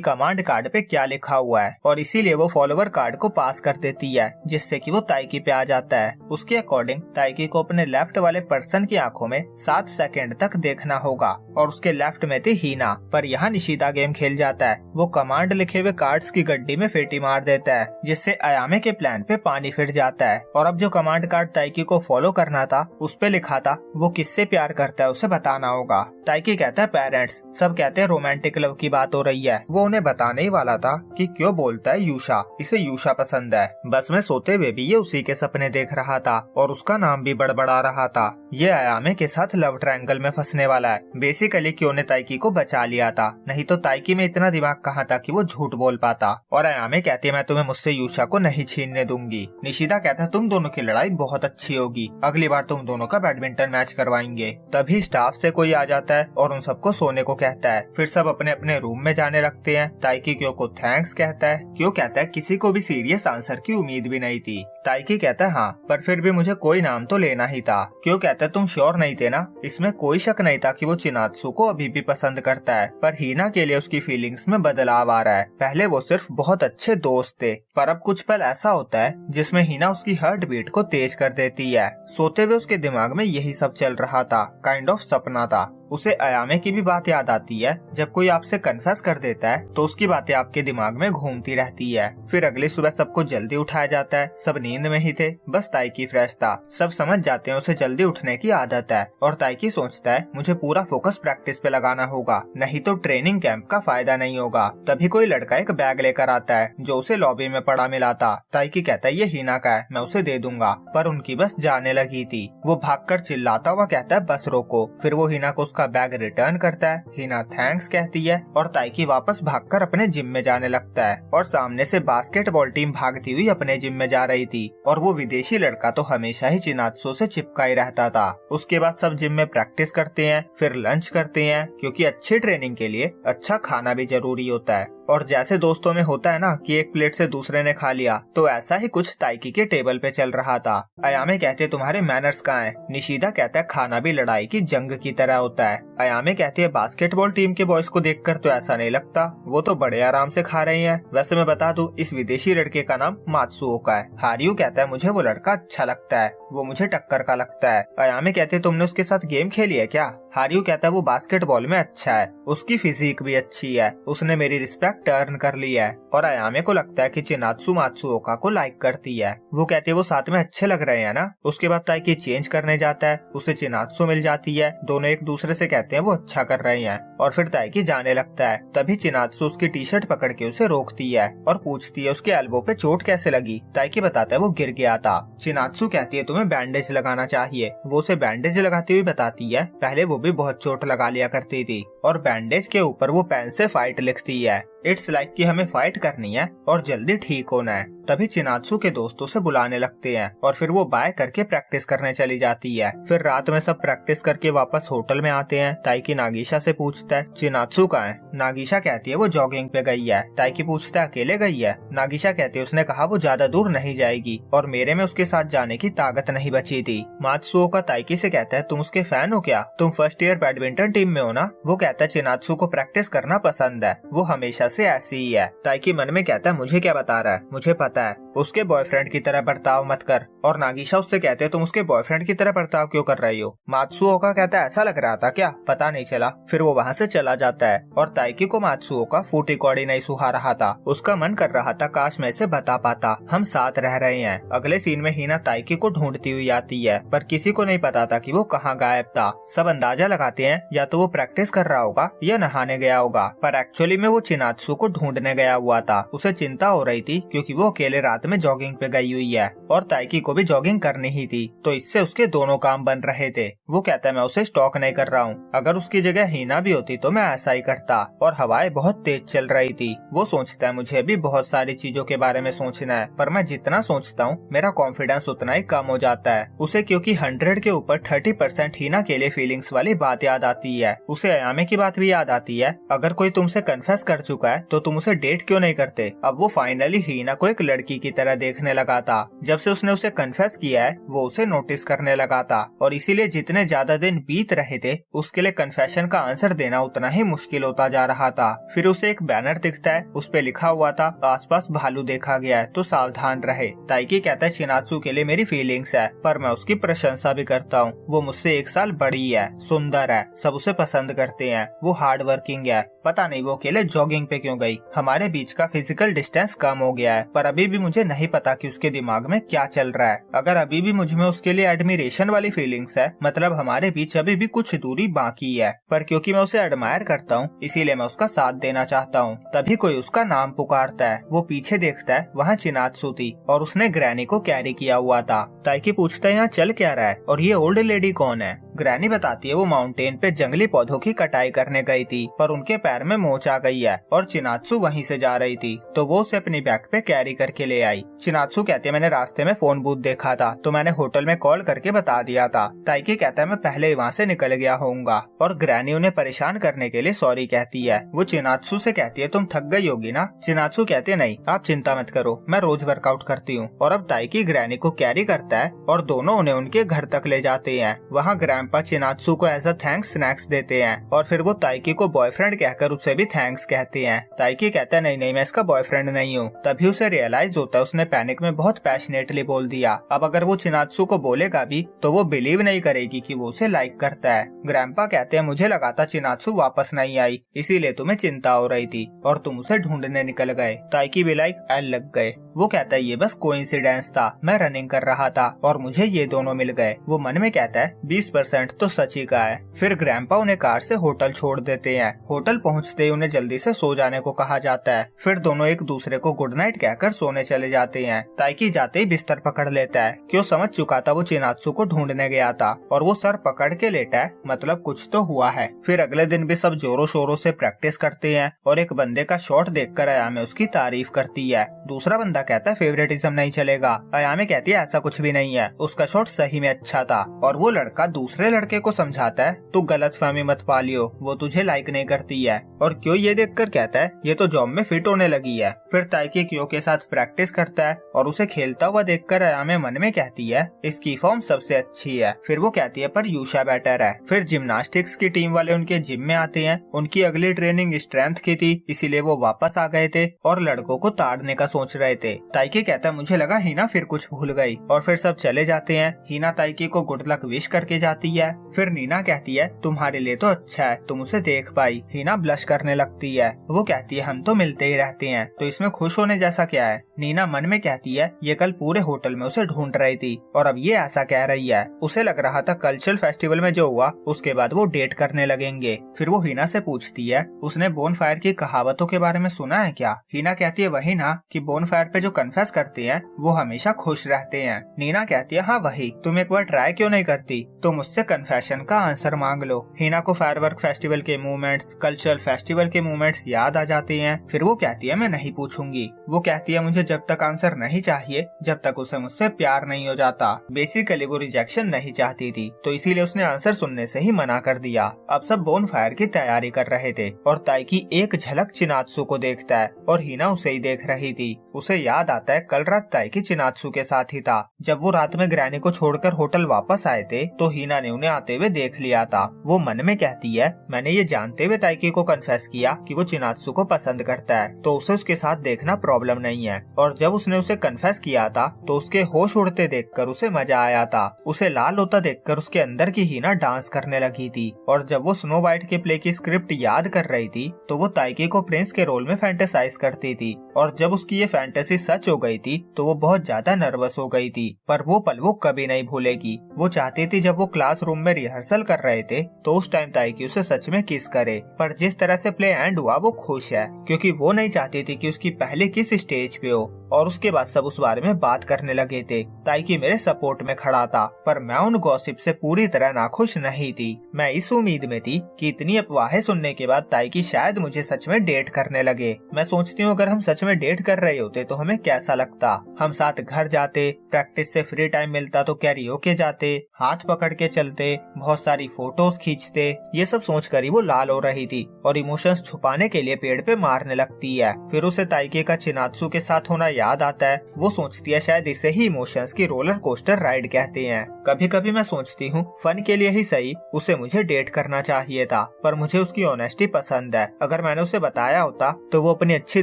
कमांड कार्ड पे क्या लिखा हुआ है और इसीलिए वो फॉलोवर कार्ड को पास कर देती है जिससे कि वो ताइकी पे आ जाता है। उसके अकॉर्डिंग ताइकी को अपने लेफ्ट वाले पर्सन की आंखों में 7 सेकंड तक देखना होगा और उसके लेफ्ट में थी हीना। पर यहाँ निशिदा गेम खेल जाता है। वो कमांड लिखे हुए कार्ड्स की गड्डी में फेटी मार देता है जिससे अयामे के प्लान पे पानी फिर जाता है। और अब जो कमांड कार्ड ताइकी को फॉलो करना था उस पे लिखा था वो किससे प्यार करता है उसे बताना होगा। ताइकी कहता है पेरेंट्स। सब कहते हैं रोमांटिक लव की बात हो रही है। वो उन्हें बताने ही वाला था कि क्यों बोलता है यूशा, इसे यूशा पसंद है। बस में सोते हुए भी ये उसी के सपने देख रहा था और उसका नाम भी बड़बड़ा रहा था। ये अयामे के साथ लव ट्रायंगल में फंसने वाला है। बेसिकली क्यों ने ताइकी को बचा लिया था, नहीं तो ताइकी में इतना दिमाग कहाँ था कि वो झूठ बोल पाता। और अयामे कहती है मैं तुम्हें मुझसे यूशा को नहीं छीनने दूंगी। निशिदा कहता है तुम दोनों की लड़ाई बहुत अच्छी होगी, अगली बार तुम दोनों का बैडमिंटन मैच करवाएंगे। तभी स्टाफ से कोई आ जाता है और उन सबको सोने को कहता है। फिर सब अपने अपने रूम में जाने लगते हैं। ताइकी क्यों को थैंक्स कहता है। क्यों कहता है किसी को भी सीरियस आंसर की उम्मीद भी नहीं थी। ताइकी कहता है हाँ, पर फिर भी मुझे कोई नाम तो लेना ही था। क्यों कहता है तुम श्योर नहीं थे ना। इसमें कोई शक नहीं था कि वो चिनात्सु को अभी भी पसंद करता है, पर हीना के लिए उसकी फीलिंग्स में बदलाव आ रहा है। पहले वो सिर्फ बहुत अच्छे दोस्त थे पर अब कुछ पल ऐसा होता है जिसमें हीना उसकी हार्ट बीट को तेज कर देती है। सोते हुए उसके दिमाग में यही सब चल रहा था, काइंड ऑफ सपना था। उसे अयामे की भी बात याद आती है। जब कोई आपसे कन्फेस कर देता है तो उसकी बातें आपके दिमाग में घूमती रहती है। फिर अगली सुबह सबको जल्दी उठाया जाता है। सब नींद में ही थे, बस ताइकी फ्रेश था। सब समझ जाते हैं उसे जल्दी उठने की आदत है और ताइकी सोचता है मुझे पूरा फोकस प्रैक्टिस पे लगाना होगा, नहीं तो ट्रेनिंग कैंप का फायदा नहीं होगा। तभी कोई लड़का एक बैग लेकर आता है जो उसे लॉबी में पड़ा मिला था। ताइकी कहता है ये हीना का है, मैं उसे दे दूंगा, पर उनकी बस जाने लगी थी। वो भागकर चिल्लाता हुआ कहता है बस रोको। फिर वो हीना को उसका बैग रिटर्न करता है। हीना थैंक्स कहती है और ताइकी वापस भागकर अपने जिम में जाने लगता है। और सामने से बास्केटबॉल टीम भागती हुई अपने जिम में जा रही थी और वो विदेशी लड़का तो हमेशा ही चिनात्सु से चिपका ही रहता था। उसके बाद सब जिम में प्रैक्टिस करते हैं, फिर लंच करते हैं क्योंकि अच्छी ट्रेनिंग के लिए अच्छा खाना भी जरूरी होता है। और जैसे दोस्तों में होता है ना कि एक प्लेट से दूसरे ने खा लिया, तो ऐसा ही कुछ ताइकी के टेबल पे चल रहा था। अयामे कहते तुम्हारे मैनर्स कहाँ हैं? निशिदा कहता है खाना भी लड़ाई की जंग की तरह होता है। अयामे कहती है बास्केटबॉल टीम के बॉयज को देखकर तो ऐसा नहीं लगता, वो तो बड़े आराम से खा रहे हैं। वैसे मैं बता दूं इस विदेशी लड़के का नाम मात्सुओका है। हारियो कहता है मुझे वो लड़का अच्छा लगता है, वो मुझे टक्कर का लगता है। अयामे कहते है तुमने उसके साथ गेम खेली है क्या? हारियो कहता है वो बास्केटबॉल में अच्छा है, उसकी फिजिक भी अच्छी है, उसने मेरी रिस्पेक्ट अर्न कर ली है। और अयामे को लगता है कि चिनात्सु मात्सुओका को लाइक करती है। वो कहती है वो साथ में अच्छे लग रहे हैं ना। उसके बाद ताइकी चेंज करने जाता है, उसे चिनात्सु मिल जाती है। दोनों एक दूसरे से कहते हैं वो अच्छा कर रहे हैं और फिर ताइकी जाने लगता है। तभी चिनात्सु उसकी टी शर्ट पकड़ के उसे रोकती है और पूछती है उसके एल्बो पे चोट कैसे लगी। ताइकी बताता है वो गिर गया था। चिनात्सु कहती है तुम्हें बैंडेज लगाना चाहिए। वो उसे बैंडेज लगाती हुई बताती है पहले वो भी बहुत चोट लगा लिया करती थी। और बैंडेज के ऊपर वो पेन से फाइट लिखती है। इट्स लाइक कि हमें फाइट करनी है और जल्दी ठीक होना है। तभी चिनात्सु के दोस्तों से बुलाने लगते हैं और फिर वो बाय करके प्रैक्टिस करने चली जाती है। फिर रात में सब प्रैक्टिस करके वापस होटल में आते हैं। ताइकी नागिशा से पूछता है चिनात्सु कहाँ है? नागिशा कहती है वो जॉगिंग पे गई है। ताइकी पूछता है अकेले गई है? नागिशा कहती है उसने कहा वो ज्यादा दूर नहीं जाएगी और मेरे में उसके साथ जाने की ताकत नहीं बची थी। मात्सुओका ताइकी से कहता है तुम उसके फैन हो क्या? तुम फर्स्ट ईयर बैडमिंटन टीम में हो ना? वो कहता है चिनात्सु को प्रैक्टिस करना पसंद है, वो हमेशा से ऐसी ही है। ताइकी मन में कहता है मुझे क्या बता रहा है, मुझे पता है। उसके बॉयफ्रेंड की तरह बर्ताव मत कर। और नागिशा उससे कहते तुम उसके बॉयफ्रेंड की तरह बर्ताव क्यों कर रही हो। मात्सुओका कहता है ऐसा लग रहा था क्या, पता नहीं चला। फिर वो वहाँ से चला जाता है और ताइकी को मात्सुओका फूटी कौड़ी नहीं सुहा रहा था। उसका मन कर रहा था काश मैं इसे बता पाता हम साथ रह रहे हैं। अगले सीन में हिना ताइकी को ढूंढती हुई आती है, पर किसी को नहीं पता था कि वो कहाँ गायब था। सब अंदाजा लगाते हैं या तो वो प्रैक्टिस कर रहा होगा या नहाने गया होगा, पर एक्चुअली में वो चिनात्सु को ढूंढने गया हुआ था। उसे चिंता हो रही थी क्योंकि वो अकेले रात में जॉगिंग पे गई हुई है और ताइकी को भी जॉगिंग करनी ही थी, तो इससे उसके दोनों काम बन रहे थे। वो कहता है मैं उसे स्टॉक नहीं कर रहा हूँ, अगर उसकी जगह हिना भी होती तो मैं ऐसा ही करता। और हवाएं बहुत तेज चल रही थी। वो सोचता है मुझे भी बहुत सारी चीजों के बारे में सोचना है, पर मैं जितना सोचता हूँ मेरा कॉन्फिडेंस उतना ही कम हो जाता है। उसे क्योंकि 100 के ऊपर 30% हिना के लिए फीलिंग्स वाली बात याद आती है। उसे अयामे की बात भी याद आती है, अगर कोई तुमसे कन्फेस कर चुका है तो तुम उसे डेट क्यों नहीं करते। अब वो फाइनली हिना को एक लड़की की तरह देखने लगा था। जब से उसने उसे कन्फेस किया है वो उसे नोटिस करने लगा था, और इसीलिए जितने ज्यादा दिन बीत रहे थे उसके लिए कन्फेशन का आंसर देना उतना ही मुश्किल होता जा रहा था। फिर उसे एक बैनर दिखता है, उस पे लिखा हुआ था आसपास भालू देखा गया है तो सावधान रहे। ताइकी कहता है चिनात्सु के लिए मेरी फीलिंग्स है, पर मैं उसकी प्रशंसा भी करता हूँ। वो मुझसे 1 साल बड़ी है, सुंदर है, सब उसे पसंद करते हैं, वो हार्ड वर्किंग है। पता नहीं वो अकेले जॉगिंग पे क्यों गई। हमारे बीच का फिजिकल डिस्टेंस कम हो गया है, पर अभी भी मुझे नहीं पता कि उसके दिमाग में क्या चल रहा है। अगर अभी भी मुझ में उसके लिए एडमिरेशन वाली फीलिंग्स है, मतलब हमारे बीच अभी भी कुछ दूरी बाकी है, पर क्योंकि मैं उसे एडमायर करता हूँ इसीलिए मैं उसका साथ देना चाहता हूँ। तभी कोई उसका नाम पुकारता है। वो पीछे देखता है, वहाँ चिनात्सु थी और उसने ग्रैनी को कैरी किया हुआ था। ताइकी पूछता है यहाँ चल क्या रहा है और ये ओल्ड लेडी कौन है। ग्रैनी बताती है वो माउंटेन पे जंगली पौधों की कटाई करने गई थी, पर उनके पैर में मोच आ गई है और चिनात्सु वहीं से जा रही थी, तो वो उसे अपनी बैग पे कैरी करके ले आई। चिनात्सु कहती है मैंने रास्ते में फोन बूथ देखा था तो मैंने होटल में कॉल करके बता दिया था। ताइकी कहता है मैं पहले ही वहाँ से निकल गया होऊंगा, और ग्रैनी उन्हें परेशान करने के लिए सॉरी कहती है। वो चिनात्सु से कहती है तुम थक गई होगी ना। चिनात्सु कहते नहीं आप चिंता मत करो, मैं रोज वर्कआउट करती हूँ। और अब ताइकी ग्रैनी को कैरी करता है और दोनों उन्हें उनके घर तक ले जाते हैं। वहाँ ग्रैंपा चिनात्सु को एज अ थैंक्स स्नैक्स देते हैं और फिर वो ताइकी को बॉयफ्रेंड कहकर उसे भी थैंक्स कहते हैं। ताइकी कहता है नहीं मैं इसका बॉयफ्रेंड नहीं हूँ। तभी उसे रियलाइज होता है उसने पैनिक में बहुत पैशनेटली बोल दिया। अब अगर वो चिनात्सु को बोलेगा भी तो वो बिलीव नहीं करेगी कि वो उसे लाइक करता है। ग्रैंपा कहते हैं मुझे लगा था चिनात्सु वापस नहीं आई इसीलिए तुम्हें चिंता हो रही थी और तुम उसे ढूंढने निकल गए। ताइकी भी लाइक एल लग गए। वो कहता है ये बस कोइंसिडेंस था, मैं रनिंग कर रहा था और मुझे ये दोनों मिल गए। वो मन में कहता है 20% तो सच ही का है। फिर ग्रैंपा उन्हें कार से होटल छोड़ देते हैं। होटल पहुंचते ही उन्हें जल्दी से सो जाने को कहा जाता है। फिर दोनों एक दूसरे को गुड नाइट कहकर सोने चले जाते हैं। ताइकी जाते ही बिस्तर पकड़ लेता है, क्यों समझ चुका था वो चिनात्सु को ढूंढने गया था, और वो सर पकड़ के लेटा है, मतलब कुछ तो हुआ है। फिर अगले दिन भी सब जोरों शोरों से प्रैक्टिस करते हैं और एक बंदे का शॉट देखकर अयामे उसकी तारीफ करती है। दूसरा बंदा कहता है फेवरेटिज्म नहीं चलेगा। अयामे कहती है ऐसा कुछ भी नहीं है, उसका शॉट सही में अच्छा था। और वो लड़का दूसरे लड़के को समझाता है तू गलतफहमी मत पालियो, वो तुझे लाइक नहीं करती है। और क्यों ये देखकर कहता है ये तो जॉब में फिट होने लगी है। फिर ताइकी क्यों के साथ प्रैक्टिस करता है और उसे खेलता हुआ देखकर अयामे मन में कहती है इसकी फॉर्म सबसे अच्छी है। फिर वो कहती है पर यूशा बेटर है। फिर जिम्नास्टिक्स की टीम वाले उनके जिम में आते हैं। उनकी अगली ट्रेनिंग स्ट्रेंथ की थी इसीलिए वो वापस आ गए थे और लड़कों को ताड़ने का सोच रहे थे। ताइकी कहता है मुझे लगा हिना फिर कुछ भूल गई। और फिर सब चले जाते हैं। हिना ताइकी को गुड लक विश करके जाती है। फिर नीना कहती है तुम्हारे लिए तो अच्छा है तुम उसे देख पाई। हिना ब्लश करने लगती है। वो कहती है हम तो मिलते ही रहते हैं तो इसमें खुश होने जैसा क्या है। नीना मन में कहती है ये कल पूरे होटल में उसे ढूंढ रही थी और अब ये ऐसा कह रही है। उसे लग रहा था कल्चरल फेस्टिवल में जो हुआ उसके बाद वो डेट करने लगेंगे। फिर वो हिना से पूछती है उसने बोनफायर की कहावतों के बारे में सुना है क्या। हिना कहती है वही ना कि बोनफायर पे जो कन्फेस करते हैं वो हमेशा खुश रहते हैं। नीना कहती है हाँ वही, तुम एक बार ट्राई क्यों नहीं करती, तुम मुझसे कन्फेशन का आंसर मांग लो। हिना को फायरवर्क फेस्टिवल के मूवमेंट्स, कल्चरल फेस्टिवल के मूवमेंट्स याद आ जाते हैं। फिर वो कहती है मैं नहीं पूछूंगी। वो कहती है मुझे जब तक आंसर नहीं चाहिए जब तक उसे मुझसे प्यार नहीं हो जाता। बेसिकली वो रिजेक्शन नहीं चाहती थी तो इसीलिए उसने आंसर सुनने से ही मना कर दिया। अब सब बोनफायर की तैयारी कर रहे थे और ताइकी एक झलक चिनात्सु को देखता है और हिना उसे ही देख रही थी। उसे याद आता है कल रात ताइकी चिनात्सु के साथ ही था। जब वो रात में ग्रैनी को छोड़कर होटल वापस आए थे तो हिना ने मैंने उन्हें आते हुए देख लिया था। वो मन में कहती है, मैंने ये जानते हुए ताइकी को कन्फेस किया कि वो चिनात्सु को पसंद करता है, तो उसे उसके साथ देखना प्रॉब्लम नहीं है। और जब उसने उसे कन्फेस किया था तो उसके होश उड़ते देखकर उसे मजा आया था। उसे लाल होता देखकर उसके अंदर की हीना डांस करने लगी थी। और जब वो स्नो वाइट के प्ले की स्क्रिप्ट याद कर रही थी तो वो ताइकी को प्रिंस के रोल में फैंटेसाइज करती थी। और जब उसकी ये फैंटेसी सच हो गई थी तो वो बहुत ज्यादा नर्वस हो गई थी, पर वो पल वो कभी नहीं भूलेगी। वो चाहती थी जब वो क्लासरूम में रिहर्सल कर रहे थे तो उस टाइम ताइकी उसे सच में किस करे, पर जिस तरह से प्ले एंड हुआ वो खुश है, क्योंकि वो नहीं चाहती थी कि उसकी पहली किस स्टेज पे हो। और उसके बाद सब उस बारे में बात करने लगे थे। ताइकी मेरे सपोर्ट में खड़ा था, पर मैं उन गॉसिप से पूरी तरह नाखुश नहीं थी। मैं इस उम्मीद में थी कि इतनी अफवाहें सुनने के बाद ताइकी शायद मुझे सच में डेट करने लगे। मैं सोचती हूँ अगर हम सच में डेट कर रहे होते तो हमें कैसा लगता। हम साथ घर जाते, प्रैक्टिस से फ्री टाइम मिलता तो कैरियोके जाते, हाथ पकड़ के चलते, बहुत सारी फोटोज खींचते। ये सब सोचकर ही वो लाल हो रही थी और इमोशंस छुपाने के लिए पेड़ पे मारने लगती है। फिर उसे ताइकी का चिनात्सु के साथ होना याद आता है। वो सोचती है शायद इसे ही इमोशंस की रोलर कोस्टर राइड कहते हैं। कभी कभी मैं सोचती हूँ फन के लिए ही सही उसे मुझे डेट करना चाहिए था, पर मुझे उसकी ऑनेस्टी पसंद है। अगर मैंने उसे बताया होता तो वो अपनी अच्छी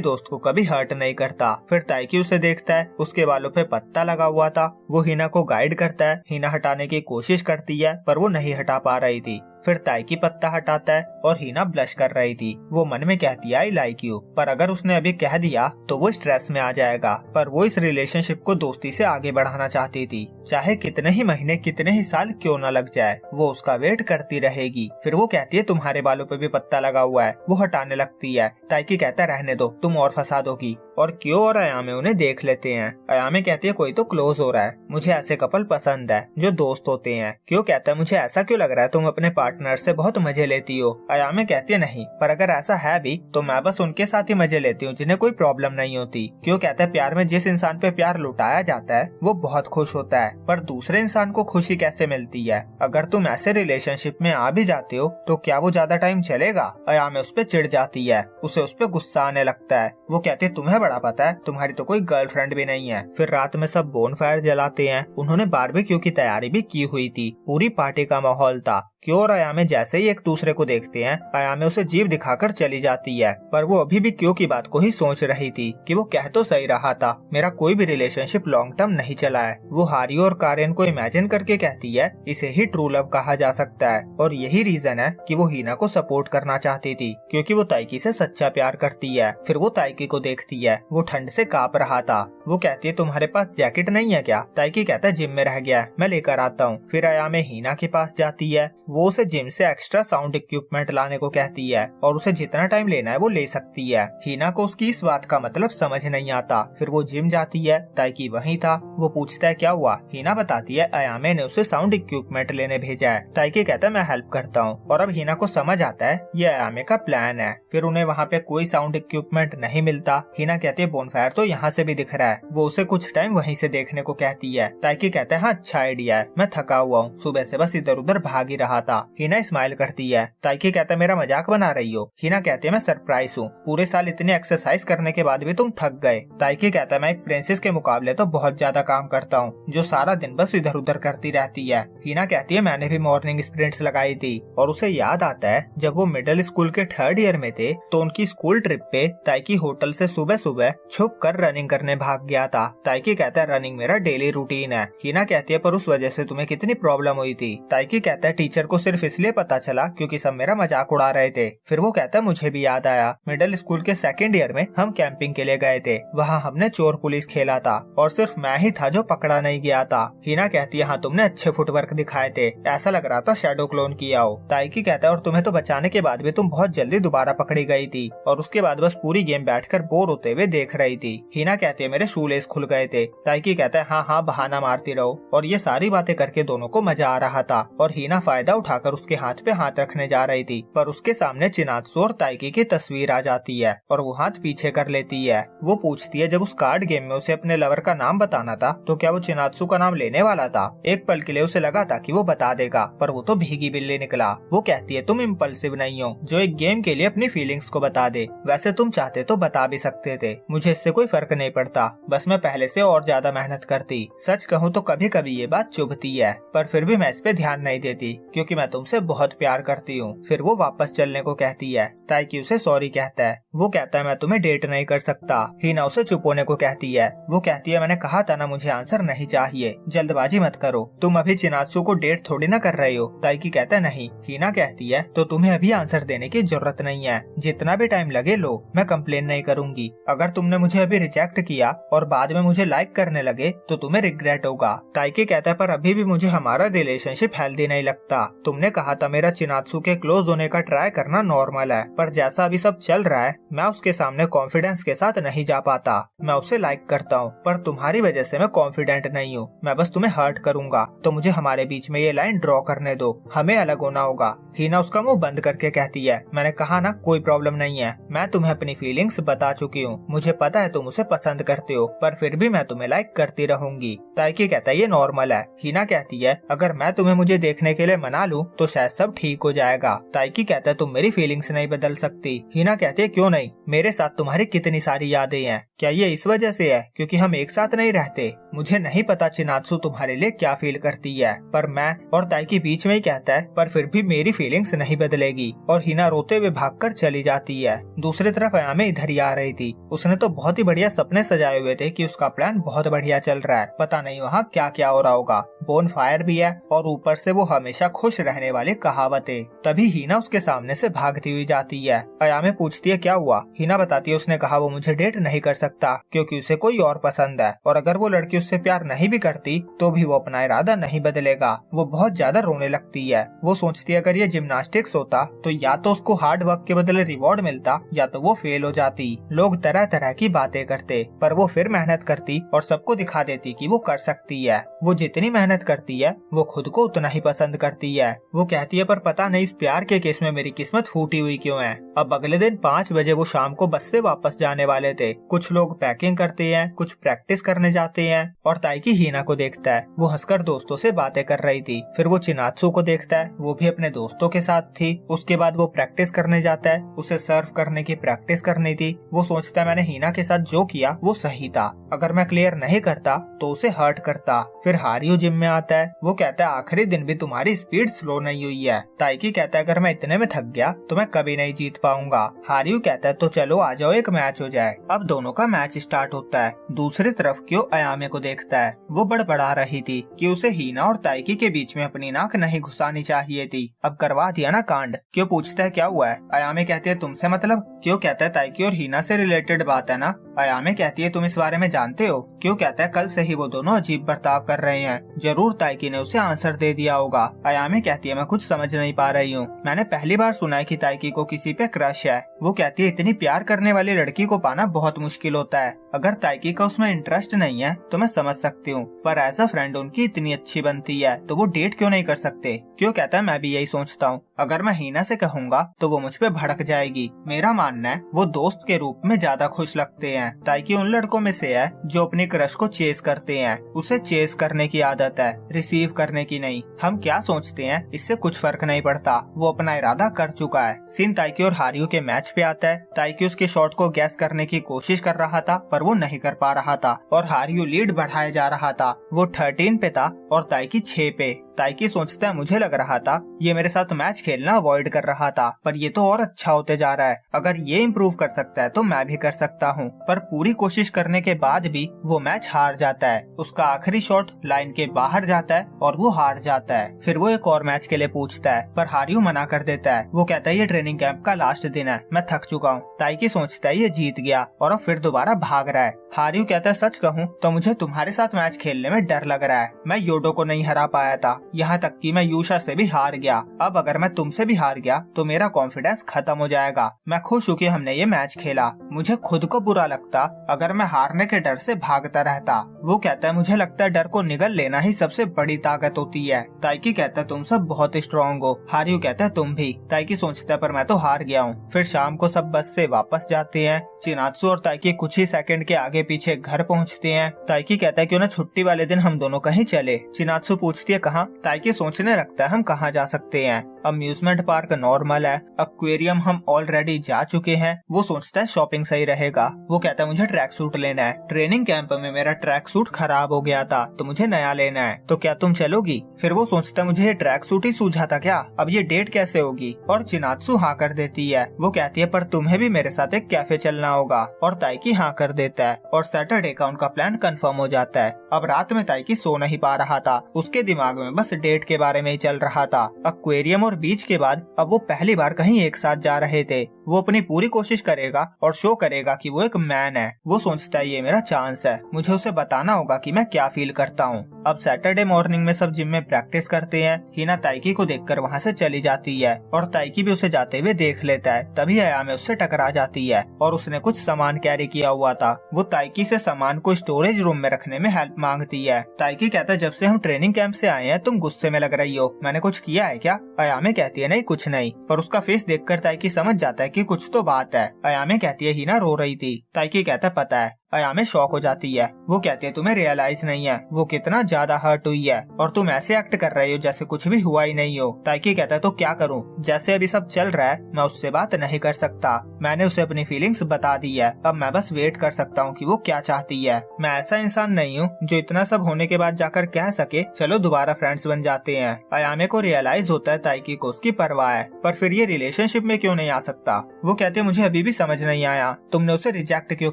दोस्त को कभी हर्ट नहीं करता। फिर ताइकी उसे देखता है, उसके बालों पे पत्ता लगा हुआ था। वो हिना को गाइड करता है, हिना हटाने की कोशिश करती है पर वो नहीं हटा पा रही थी। फिर ताइकी पत्ता हटाता है और हिना ब्लश कर रही थी। वो मन में कहती है आई लाइक यू, पर अगर उसने अभी कह दिया तो वो स्ट्रेस में आ जाएगा। पर वो इस रिलेशनशिप को दोस्ती से आगे बढ़ाना चाहती थी, चाहे कितने ही महीने कितने ही साल क्यों न लग जाए, वो उसका वेट करती रहेगी। फिर वो कहती है तुम्हारे बालों पे भी पत्ता लगा हुआ है। वो हटाने लगती है। ताइकी कहता है रहने दो, तुम और फंसा दोगी। और क्यों और अयामे उन्हें देख लेते हैं। अयामे कहती है कोई तो क्लोज हो रहा है, मुझे ऐसे कपल पसंद है जो दोस्त होते हैं। क्यों कहता है मुझे ऐसा क्यों लग रहा है तुम अपने पार्टनर से बहुत मजे लेती हो। अयामे कहती है नहीं, पर अगर ऐसा है भी तो मैं बस उनके साथ ही मजे लेती हूँ जिन्हें कोई प्रॉब्लम नहीं होती। क्यों कहता है प्यार में जिस इंसान पे प्यार लुटाया जाता है वो बहुत खुश होता है, पर दूसरे इंसान को खुशी कैसे मिलती है। अगर तुम ऐसे रिलेशनशिप में आ भी जाते हो तो क्या वो ज्यादा टाइम चलेगा। अयामे उस पे चिढ़ जाती है, उसे उस पे गुस्सा आने लगता है। वो कहती है तुम्हें बड़ा पता है, तुम्हारी तो कोई गर्लफ्रेंड भी नहीं है। फिर रात में सब बोनफायर जलाते हैं। उन्होंने बारबेक्यू की तैयारी भी की हुई थी, पूरी पार्टी का माहौल था। क्यों और अयामे जैसे ही एक दूसरे को देखते हैं, अयामे उसे जीभ दिखाकर चली जाती है, पर वो अभी भी क्यों की बात को ही सोच रही थी कि वो कह तो सही रहा था, मेरा कोई भी रिलेशनशिप लॉन्ग टर्म नहीं चला है। वो हारियो और कारेन को इमेजिन करके कहती है इसे ही ट्रू लव कहा जा सकता है। और यही रीजन है कि वो हिना को सपोर्ट करना चाहती थी, क्योंकि वो ताइकी से सच्चा प्यार करती है। फिर वो ताइकी को देखती है, वो ठंड से कांप रहा था। वो कहती है तुम्हारे पास जैकेट नहीं है क्या। ताइकी कहता है जिम में रह गया है, मैं लेकर आता हूँ। फिर अयामे हिना के पास जाती है। वो उसे जिम से एक्स्ट्रा साउंड इक्विपमेंट लाने को कहती है और उसे जितना टाइम लेना है वो ले सकती है। हिना को उसकी इस बात का मतलब समझ नहीं आता। फिर वो जिम जाती है, ताइकी वहीं था। वो पूछता है क्या हुआ। हिना बताती है अयामे ने उसे साउंड इक्विपमेंट लेने भेजा है। ताइकी कहता है मैं हेल्प करता हूँ। और अब हिना को समझ आता है ये अयामे का प्लान है। फिर उन्हें वहाँ पे कोई साउंड इक्विपमेंट नहीं मिलता। हिना कहती है बोनफायर तो यहाँ से भी दिख रहा है। वो उसे कुछ टाइम वहीं से देखने को कहती है। ताइकी कहता है हाँ अच्छा आइडिया है, मैं थका हुआ हूँ, सुबह से बस इधर उधर भाग ही रहा था। हिना स्माइल करती है। ताइकी कहता है मेरा मजाक बना रही हो। हिना कहती है मैं सरप्राइज हूँ, पूरे साल इतनी एक्सरसाइज करने के बाद भी तुम थक गए। ताइकी कहता है मैं एक प्रिंसेस के मुकाबले तो बहुत ज्यादा काम करता हूँ, जो सारा दिन बस इधर उधर करती रहती है। हिना कहती है मैंने भी मॉर्निंग स्प्रिंट्स लगाई थी। और उसे याद आता है जब वो मिडिल स्कूल के 3rd ईयर में थे तो उनकी स्कूल ट्रिप पे ताइकी होटल से सुबह सुबह छुप कर रनिंग करने भाग गया था। ताइकी कहता है रनिंग मेरा डेली रूटीन है। हिना कहती है पर उस वजह से तुम्हें कितनी प्रॉब्लम हुई थी। ताइकी कहता है टीचर को सिर्फ इसलिए पता चला क्योंकि सब मेरा मजाक उड़ा रहे थे। फिर वो कहता है मुझे भी याद आया, मिडिल स्कूल के 2nd ईयर में हम कैंपिंग के लिए गए थे। वहाँ हमने चोर पुलिस खेला था और सिर्फ मैं ही था जो पकड़ा नहीं गया था। हिना कहती है हाँ तुमने अच्छे फुटवर्क दिखाए थे, ऐसा लग रहा था शैडो क्लोन किया हो। ताइकी कहता है और तुम्हें तो बचाने के बाद भी तुम बहुत जल्दी दोबारा पकड़ी गई थी और उसके बाद बस पूरी गेम बैठकर बोर होते हुए देख रही थी। हिना कहती है मेरे शूलेस खुल गए थे। ताइकी कहता है हाँ हाँ बहाना मारती रहो। और ये सारी बातें करके दोनों को मजा आ रहा था और हिना फायदा उठाकर उसके हाथ पे हाथ रखने जा रही थी, पर उसके सामने चिनात्सु और ताइकी की तस्वीर आ जाती है और वो हाथ पीछे कर लेती है। वो पूछती है जब उस कार्ड गेम में उसे अपने लवर का नाम बताना था तो क्या वो चिनात्सु का नाम लेने वाला था। एक पल के लिए उसे लगा था कि वो बता देगा, पर वो तो भीगी बिल्ली निकला। वो कहती है तुम इम्पल्सिव नहीं हो जो एक गेम के लिए अपनी फीलिंग्स को बता दे, वैसे तुम चाहते तो बता भी सकते थे, मुझे इससे कोई फर्क नहीं पड़ता। बस मैं पहले से और ज्यादा मेहनत करती। सच कहूँ तो कभी कभी ये बात चुभती है, पर फिर भी मैं इस पे ध्यान नहीं देती क्योंकि मैं तुमसे बहुत प्यार करती हूँ। फिर वो वापस चलने को कहती है। ताइकी उसे सॉरी कहता है। वो कहता है मैं तुम्हें डेट नहीं कर सकता। हिना उसे चुप होने को कहती है। वो कहती है मैंने कहा था ना मुझे आंसर नहीं चाहिए, जल्दबाजी मत करो। तुम अभी चिनात्सु को डेट थोड़ी ना कर रहे हो। ताइकी कहता है नहीं। हिना कहती है तो तुम्हें अभी आंसर देने की जरूरत नहीं है, जितना भी टाइम लगे लो, मैं कंप्लेन नहीं करूंगी। अगर तुमने मुझे अभी रिजेक्ट किया और बाद में मुझे लाइक करने लगे तो तुम्हें रिग्रेट होगा। ताइकी कहता है पर अभी भी मुझे हमारा रिलेशनशिप हेल्दी नहीं लगता। तुमने कहा था मेरा चिनात्सु के क्लोज होने का ट्राई करना नॉर्मल है, पर जैसा अभी सब चल रहा है मैं उसके सामने कॉन्फिडेंस के साथ नहीं जा पाता। मैं उसे लाइक करता हूँ पर तुम्हारी वजह से मैं कॉन्फिडेंट नहीं हूँ। मैं बस तुम्हें हर्ट करूंगा, तो मुझे हमारे बीच में ये लाइन ड्रॉ करने दो, हमें अलग होना होगा। हिना उसका मुंह बंद करके कहती है मैंने कहा ना कोई प्रॉब्लम नहीं है, मैं तुम्हें अपनी फीलिंग्स बता चुकी हूँ। मुझे पता है तुम उसे पसंद करते हो, पर फिर भी मैं तुम्हें लाइक करती रहूंगी। ताइकी कहता है ये नॉर्मल है। हिना कहती है अगर मैं तुम्हें मुझे देखने के लिए मना लूं तो शायद सब ठीक हो जाएगा। ताइकी कहता है तुम मेरी फीलिंग्स नहीं बदल सकती। हिना कहती है क्यों नहीं, मेरे साथ तुम्हारी कितनी सारी यादें हैं। क्या ये इस वजह से है क्योंकि हम एक साथ नहीं रहते? मुझे नहीं पता चिनात्सु तुम्हारे लिए क्या फील करती है, पर मैं और ताइकी बीच में ही कहता है पर फिर भी मेरी फीलिंग्स नहीं बदलेगी। और हिना रोते हुए भागकर चली जाती है। दूसरी तरफ अयामे इधर ही आ रही थी। उसने तो बहुत ही बढ़िया सपने सजाए हुए थे कि उसका प्लान बहुत बढ़िया चल रहा है, पता नहीं वहाँ क्या क्या हो रहा होगा। बोन फायर भी है और ऊपर से वो हमेशा खुश रहने वाली कहावतें। तभी हिना उसके सामने से भागती हुई जाती है। अयामे पूछती है क्या हुआ? हिना बताती है उसने कहा वो मुझे डेट नहीं कर सकता क्योंकि उसे कोई और पसंद है, और अगर वो लड़की उससे प्यार नहीं भी करती तो भी वो अपना इरादा नहीं बदलेगा। वो बहुत ज्यादा रोने लगती है। वो सोचती है अगर ये जिम्नास्टिक्स होता तो या तो उसको हार्ड वर्क के बदले रिवॉर्ड मिलता या तो वो फेल हो जाती। लोग तरह तरह की बातें करते पर वो फिर मेहनत करती और सबको दिखा देती कि वो कर सकती है। वो जितनी मेहनत करती है वो खुद को उतना ही पसंद करती है। वो कहती है पर पता नहीं इस प्यार के केस में मेरी किस्मत फूटी हुई क्यों है। अब अगले दिन 5 बजे वो शाम को बस से वापस जाने वाले थे। कुछ लोग पैकिंग करते हैं, कुछ प्रैक्टिस करने जाते हैं और ताइकी हिना को देखता है। वो हंसकर दोस्तों से बातें कर रही थी। फिर वो चिनात्सु को देखता है, वो भी अपने दोस्तों के साथ थी। उसके बाद वो प्रैक्टिस करने जाता है। उसे सर्व करने की प्रैक्टिस करनी थी। वो सोचता है मैंने हिना के साथ जो किया वो सही था, अगर मैं क्लियर नहीं करता तो उसे हर्ट करता। फिर हारियो जिम में आता है। वो कहता है आखिरी दिन भी तुम्हारी स्पीड स्लो नहीं हुई है। ताइकी कहता है अगर मैं इतने में थक गया तो मैं कभी नहीं जीत पाऊंगा। हारियो कहता है तो चलो आ जाओ एक मैच हो जाए। अब दोनों का मैच स्टार्ट होता है। दूसरी तरफ क्यों अयामे को देखता है। वो बड़बड़ा रही थी कि उसे हिना और ताइकी के बीच में अपनी नाक नहीं घुसानी चाहिए थी। अब करवा दिया ना कांड। क्यों पूछता है क्या हुआ है। अयामे कहती है तुमसे मतलब। क्यों कहता है ताइकी और हिना से रिलेटेड बात है ना। अयामे कहती है तुम इस बारे में जानते हो। क्यों कहता है कल से ही वो दोनों अजीब बर्ताव कर रहे हैं। जरूर ताइकी ने उसे आंसर दे दिया होगा। अयामे कहती है मैं कुछ समझ नहीं पा रही हूँ। मैंने पहली बार सुना है कि ताइकी को किसी पे क्रश है। वो कहती है इतनी प्यार करने वाली लड़की को पाना बहुत मुश्किल होता है। अगर ताइकी का उसमें इंटरेस्ट नहीं है तो मैं समझ सकती हूँ, पर एज अ फ्रेंड उनकी इतनी अच्छी बनती है तो वो डेट क्यों नहीं कर सकते। क्यों कहता है मैं भी यही सोचता हूँ। अगर मैं हिना से कहूँगा तो वो मुझ पे भड़क जाएगी। मेरा मानना है वो दोस्त के रूप में ज्यादा खुश लगते हैं। ताइकी उन लड़कों में से है जो अपनी क्रश को चेस करते हैं। उसे चेस करने की आदत है, रिसीव करने की नहीं। हम क्या सोचते हैं इससे कुछ फर्क नहीं पड़ता। वो अपना इरादा कर चुका है। सीन ताइकी और हारियो के मैच पे आता है। ताइकी उसके शॉट को गैस करने की कोशिश कर रहा था पर वो नहीं कर पा रहा था और हारियो लीड बढ़ाए जा रहा था। वो 13 पे था और ताइकी 6 पे। ताइकी सोचता है मुझे लग रहा था ये मेरे साथ मैच खेलना अवॉइड कर रहा था, पर ये तो और अच्छा होते जा रहा है। अगर ये इम्प्रूव कर सकता है तो मैं भी कर सकता हूँ। पर पूरी कोशिश करने के बाद भी वो मैच हार जाता है। उसका आखिरी शॉट लाइन के बाहर जाता है और वो हार जाता है। फिर वो एक और मैच के लिए पूछता है पर हारियो मना कर देता है। वो कहता है ये ट्रेनिंग कैंप का लास्ट दिन है, मैं थक चुका हूँ। ताइकी सोचता है ये जीत गया और अब फिर दोबारा भाग रहा है। हारियो कहता है सच कहूँ तो मुझे तुम्हारे साथ मैच खेलने में डर लग रहा है। मैं योडो को नहीं हरा पाया था, यहाँ तक कि मैं यूशा से भी हार गया। अब अगर मैं तुमसे भी हार गया तो मेरा कॉन्फिडेंस खत्म हो जाएगा। मैं खुश हूँ कि हमने ये मैच खेला। मुझे खुद को बुरा लगता अगर मैं हारने के डर से भागता रहता। वो कहता है मुझे लगता है डर को निगल लेना ही सबसे बड़ी ताकत होती है। ताइकी कहता है तुम सब बहुत स्ट्रॉन्ग हो। हारियो कहता है तुम भी। ताइकी सोचता है पर मैं तो हार गया हूँ। फिर शाम को सब बस से वापस जाते हैं। चिनात्सु और ताइकी कुछ ही सेकंड के आगे पीछे घर पहुँचते हैं। ताइकी कहता है क्यों ना छुट्टी वाले दिन हम दोनों कहीं चले। चिनात्सु पूछती है कहाँ। ताइकी सोचने लगता है हम कहाँ जा सकते हैं। अम्यूजमेंट पार्क नॉर्मल है, एक्वेरियम हम ऑलरेडी जा चुके हैं। वो सोचता है शॉपिंग सही रहेगा। वो कहता है मुझे ट्रैक सूट लेना है, ट्रेनिंग कैंप में मेरा ट्रैक सूट खराब हो गया था तो मुझे नया लेना है, तो क्या तुम चलोगी? फिर वो सोचता है मुझे ये ट्रैक सूट ही सूझा था क्या, अब ये डेट कैसे होगी? और चिनात्सु हाँ कर देती है। वो कहती है पर तुम्हें भी मेरे साथ एक कैफे चलना होगा, और ताइकी हाँ कर देता है और सैटरडे का उनका प्लान कंफर्म हो जाता है। अब रात में ताइकी सो नहीं पा रहा था, उसके दिमाग में बस डेट के बारे में ही चल रहा था। एक्वेरियम और बीच के बाद अब वो पहली बार कहीं एक साथ जा रहे थे। वो अपनी पूरी कोशिश करेगा और शो करेगा कि वो एक मैन है। वो सोचता है ये मेरा चांस है, मुझे उसे बताना होगा कि मैं क्या फील करता हूँ। अब सैटरडे मॉर्निंग में सब जिम में प्रैक्टिस करते हैं। हिना ताइकी को देखकर वहाँ से चली जाती है और ताइकी भी उसे जाते हुए देख लेता है। तभी अयामे उससे टकरा जाती है और उसने कुछ सामान कैरी किया हुआ था। वो ताइकी से सामान को स्टोरेज रूम में रखने में हेल्प मांगती है। ताइकी कहता है जब से हम ट्रेनिंग कैंप से आए हैं तुम गुस्से में लग रही हो, मैंने कुछ किया है क्या? अयामे कहती है नहीं कुछ नहीं, पर उसका फेस देखकर ताइकी समझ जाता है कि कुछ तो बात है। अयामे कहती है हिना रो रही थी। ताइकी कहता है पता है। अयामे शॉक हो जाती है। वो कहती है तुम्हें रियलाइज नहीं है वो कितना ज्यादा हर्ट हुई है और तुम ऐसे एक्ट कर रही हो जैसे कुछ भी हुआ ही नहीं हो। ताइकी कहता है तो क्या करूं, जैसे अभी सब चल रहा है मैं उससे बात नहीं कर सकता, मैंने उसे अपनी फीलिंग्स बता दी है, अब मैं बस वेट कर सकता हूँ कि वो क्या चाहती है। मैं ऐसा इंसान नहीं हूँ जो इतना सब होने के बाद जाकर कह सके चलो दोबारा फ्रेंड्स बन जाते हैं। अयामे को रियलाइज होता है ताइकी को उसकी परवाह है, पर फिर ये रिलेशनशिप में क्यों नहीं आ सकता। वो कहते मुझे अभी भी समझ नहीं आया तुमने उसे रिजेक्ट क्यों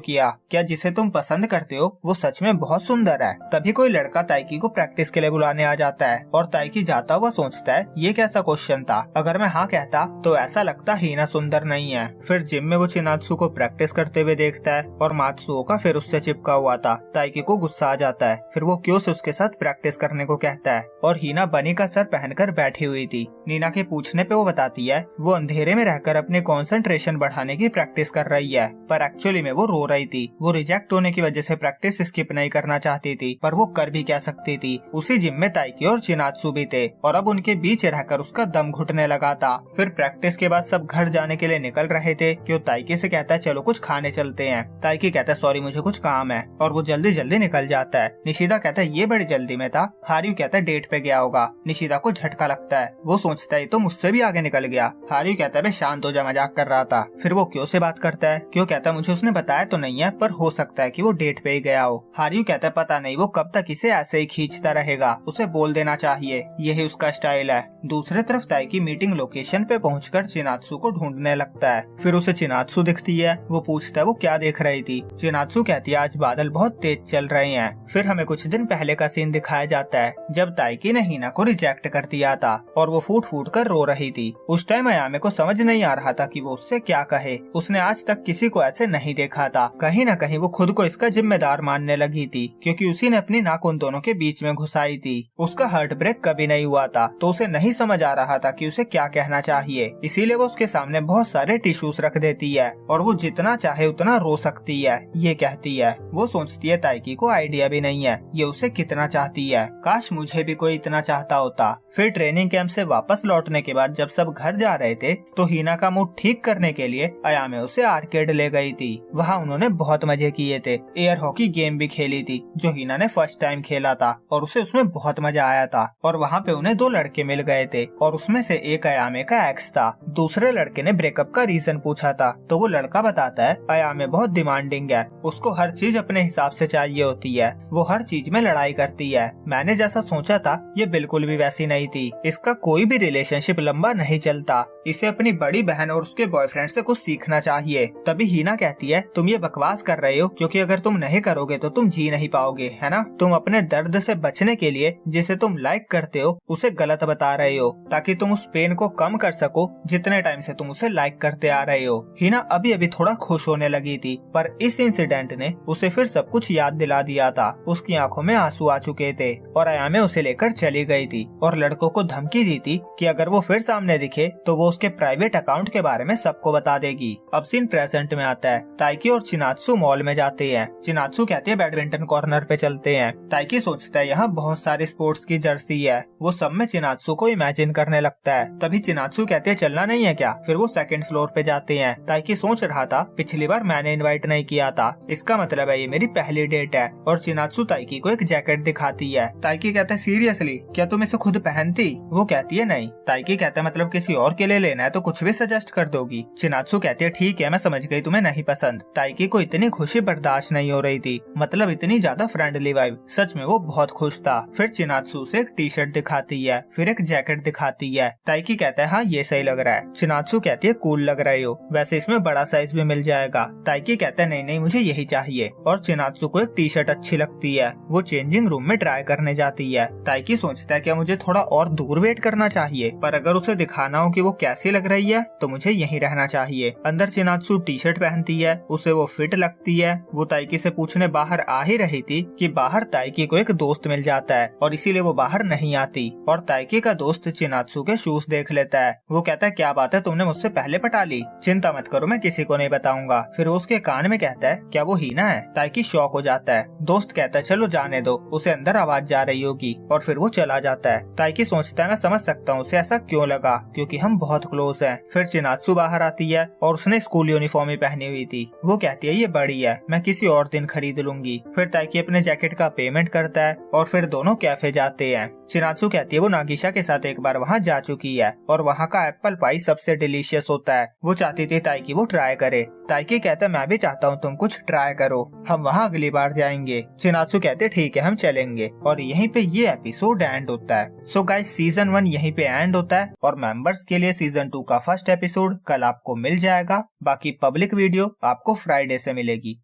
किया, क्या जिसे तुम पसंद करते हो वो सच में बहुत सुंदर है। तभी कोई लड़का ताइकी को प्रैक्टिस के लिए बुलाने आ जाता है और ताइकी जाता हुआ सोचता है ये कैसा क्वेश्चन था, अगर मैं हाँ कहता तो ऐसा लगता हिना सुंदर नहीं है। फिर जिम में वो चिनात्सु को प्रैक्टिस करते हुए देखता है और मात्सुओ का फिर उससे चिपका हुआ था। ताइकी को गुस्सा आ जाता है, फिर वो क्यों से उसके साथ प्रैक्टिस करने को कहता है और हिना बनी का सर पहनकर बैठी हुई थी। नीना के पूछने पे वो बताती है वो अंधेरे में रहकर अपने कंसंट्रेशन बढ़ाने की प्रैक्टिस कर रही है, पर एक्चुअली में वो रो रही थी। वो रिजेक्ट होने की वजह से प्रैक्टिस स्किप नहीं करना चाहती थी, पर वो कर भी क्या सकती थी। उसी जिम में ताइकी और चिनात्सु भी थे और अब उनके बीच रहकर उसका दम घुटने लगा था। फिर प्रैक्टिस के बाद सब घर जाने के लिए निकल रहे थे कि वो ताइकी से कहता है चलो कुछ खाने चलते हैं। ताइकी कहता है सॉरी मुझे कुछ काम है और वो जल्दी जल्दी निकल जाता है। निशिदा कहता है ये बड़ी जल्दी में था। हारियू कहता है डेट पे गया होगा। निशिदा को झटका लगता है, वो सोचता है तो मुझसे भी आगे निकल गया। हारियू कहता है शांत हो जा, मजाक कर रहा था। फिर वो क्यों से बात करता है, क्यों कहता है मुझे उसने बताया तो नहीं है पर हो सकता है कि वो डेट पे ही गया हो। हारियू कहता है पता नहीं वो कब तक इसे ऐसे ही खींचता रहेगा, उसे बोल देना चाहिए, यही उसका स्टाइल है। दूसरे तरफ ताइकी मीटिंग लोकेशन पे पहुंचकर चिनात्सु को ढूंढने लगता है। फिर उसे चिनात्सु दिखती है। वो पूछता है वो क्या देख रही थी। चिनात्सु कहती है आज बादल बहुत तेज चल रहे हैं। फिर हमें कुछ दिन पहले का सीन दिखाया जाता है जब ताइकी ने हिना को रिजेक्ट कर दिया था और वो फूट फूट कर रो रही थी। उस टाइम अयामे को समझ नहीं आ रहा था कि वो उससे क्या कहे। उसने आज तक किसी को ऐसे नहीं देखा था। कहीं न कहीं वो खुद को इसका जिम्मेदार मानने लगी थी क्योंकि उसी ने अपनी नाक उन दोनों के बीच में घुसाई थी। उसका हार्ट ब्रेक कभी नहीं हुआ था तो उसे नहीं समझ आ रहा था कि उसे क्या कहना चाहिए, इसीलिए वो उसके सामने बहुत सारे टिश्यूज रख देती है और वो जितना चाहे उतना रो सकती है, ये कहती है। वो सोचती है ताइकी को आइडिया भी नहीं है ये उसे कितना चाहती है, काश मुझे भी कोई इतना चाहता होता। फिर ट्रेनिंग कैंप से वापस लौटने के बाद जब सब घर जा रहे थे तो हिना का मूड ठीक करने के लिए अयामे उसे आर्केड ले गई थी। वहाँ उन्होंने बहुत मजे किए थे, एयर हॉकी गेम भी खेली थी जो हिना ने फर्स्ट टाइम खेला था और उसे उसमें बहुत मजा आया था। और वहाँ पे उन्हें दो लड़के मिल गए थे और उसमें से एक अयामे का एक्स था। दूसरे लड़के ने ब्रेकअप का रीजन पूछा था तो वो लड़का बताता है अयामे बहुत डिमांडिंग है, उसको हर चीज अपने हिसाब से चाहिए होती है, वो हर चीज में लड़ाई करती है। मैंने जैसा सोचा था ये बिल्कुल भी वैसी नहीं थी, इसका कोई भी रिलेशनशिप लंबा नहीं चलता, इसे अपनी बड़ी बहन और उसके बॉयफ्रेंड से कुछ सीखना चाहिए। तभी हिना कहती है तुम ये बकवास कर रहे हो क्योंकि अगर तुम नहीं करोगे तो तुम जी नहीं पाओगे, है ना? तुम अपने दर्द से बचने के लिए जिसे तुम लाइक करते हो उसे गलत बता रहे हो ताकि तुम उस पेन को कम कर सको जितने टाइम से तुम उसे लाइक करते आ रहे हो। हिना अभी अभी थोड़ा खुश होने लगी थी पर इस इंसिडेंट ने उसे फिर सब कुछ याद दिला दिया था। उसकी आंखों में आंसू आ चुके थे और अयामे उसे लेकर चली गई थी और लड़कों को धमकी दी थी कि अगर वो फिर सामने दिखे तो वो उसके प्राइवेट अकाउंट के बारे में सबको बता देगी। अब सीन प्रेजेंट में आता है। ताइकी और चिनात्सु मॉल में जाते हैं। चिनात्सु कहती है बैडमिंटन कॉर्नर पे चलते हैं। ताइकी सोचता है यहाँ बहुत सारे स्पोर्ट्स की जर्सी है। वो सब में चिनात्सु को इमेजिन करने लगता है। तभी चिनात्सु कहते हैं चलना नहीं है क्या। फिर वो सेकंड फ्लोर पे जाते हैं। ताइकी सोच रहा था पिछली बार मैंने इनवाइट नहीं किया था, इसका मतलब है ये मेरी पहली डेट है। और चिनात्सु ताइकी को एक जैकेट दिखाती है। ताइकी कहता है सीरियसली क्या तुम इसे खुद पहनती। वो कहती है नहीं। ताइकी कहता है मतलब किसी और के लिए लेना है तो कुछ भी सजेस्ट कर दोगी। चिनात्सु कहती है ठीक है मैं समझ गई तुम्हें नहीं पसंद। ताइकी को इतनी खुशी बर्दाश्त नहीं हो रही थी, मतलब इतनी ज्यादा फ्रेंडली वाइब। सच में वो बहुत खुश था। फिर चिनात्सु से एक टी शर्ट दिखाती है, फिर एक जैकेट दिखाती है। ताइकी कहता है हाँ ये सही लग रहा है। चिनात्सु कहती है कूल लग रही हो, वैसे इसमें बड़ा साइज भी मिल जाएगा। ताइकी कहता है नहीं नहीं मुझे यही चाहिए। और चिनात्सु को एक टी शर्ट अच्छी लगती है। वो चेंजिंग रूम में ट्राई करने जाती है। ताइकी सोचता है क्या मुझे थोड़ा और दूर वेट करना चाहिए, पर अगर उसे दिखाना हो कि वो कैसी लग रही है तो मुझे यहीं रहना चाहिए। अंदर चिनात्सु टी शर्ट पहनती है, उसे वो फिट लगती है। वो ताइकी से पूछने बाहर आ ही रही थी कि बाहर ताइकी को एक दोस्त मिल जाता है और इसीलिए वो बाहर नहीं आती। और ताइकी का दोस्त चिनात्सु के शूज देख लेता है। वो कहता है क्या बात है तुमने मुझसे पहले पटा ली। चिंता मत करो मैं किसी को नहीं बताऊंगा। फिर वो उसके कान में कहता है क्या वो हीना है। ताइकी शॉक हो जाता है। दोस्त कहता है चलो जाने दो, उसे अंदर आवाज जा रही होगी। और फिर वो चला जाता है। ताइकी सोचता है मैं समझ सकता हूँ उसे ऐसा क्यों लगा, क्योंकि हम बहुत क्लोज हैं। फिर चिनात्सु बाहर आती है और उसने स्कूल यूनिफॉर्म ही पहनी हुई थी। वो कहती है ये बड़ी है, मैं किसी और दिन खरीद लूंगी। फिर ताइकी अपने जैकेट का पेमेंट करता है और फिर दोनों कैफे जाते हैं। चिनात्सु कहती है वो नागिशा के साथ एक बार वहाँ जा चुकी है और वहाँ का एप्पल पाई सबसे डिलीशियस होता है। वो चाहती थी ताइकी वो ट्राई करे। ताइकी कहता है मैं भी चाहता हूँ तुम कुछ ट्राई करो, हम वहाँ अगली बार जाएंगे। चिनात्सु कहते ठीक है हम चलेंगे। और यहीं पे ये एपिसोड एंड होता है। सो गाइस सीजन 1 यहीं पे एंड होता है और मेंबर्स के लिए सीजन 2 का फर्स्ट एपिसोड कल आपको मिल जाएगा। बाकी पब्लिक वीडियो आपको फ्राइडे से मिलेगी।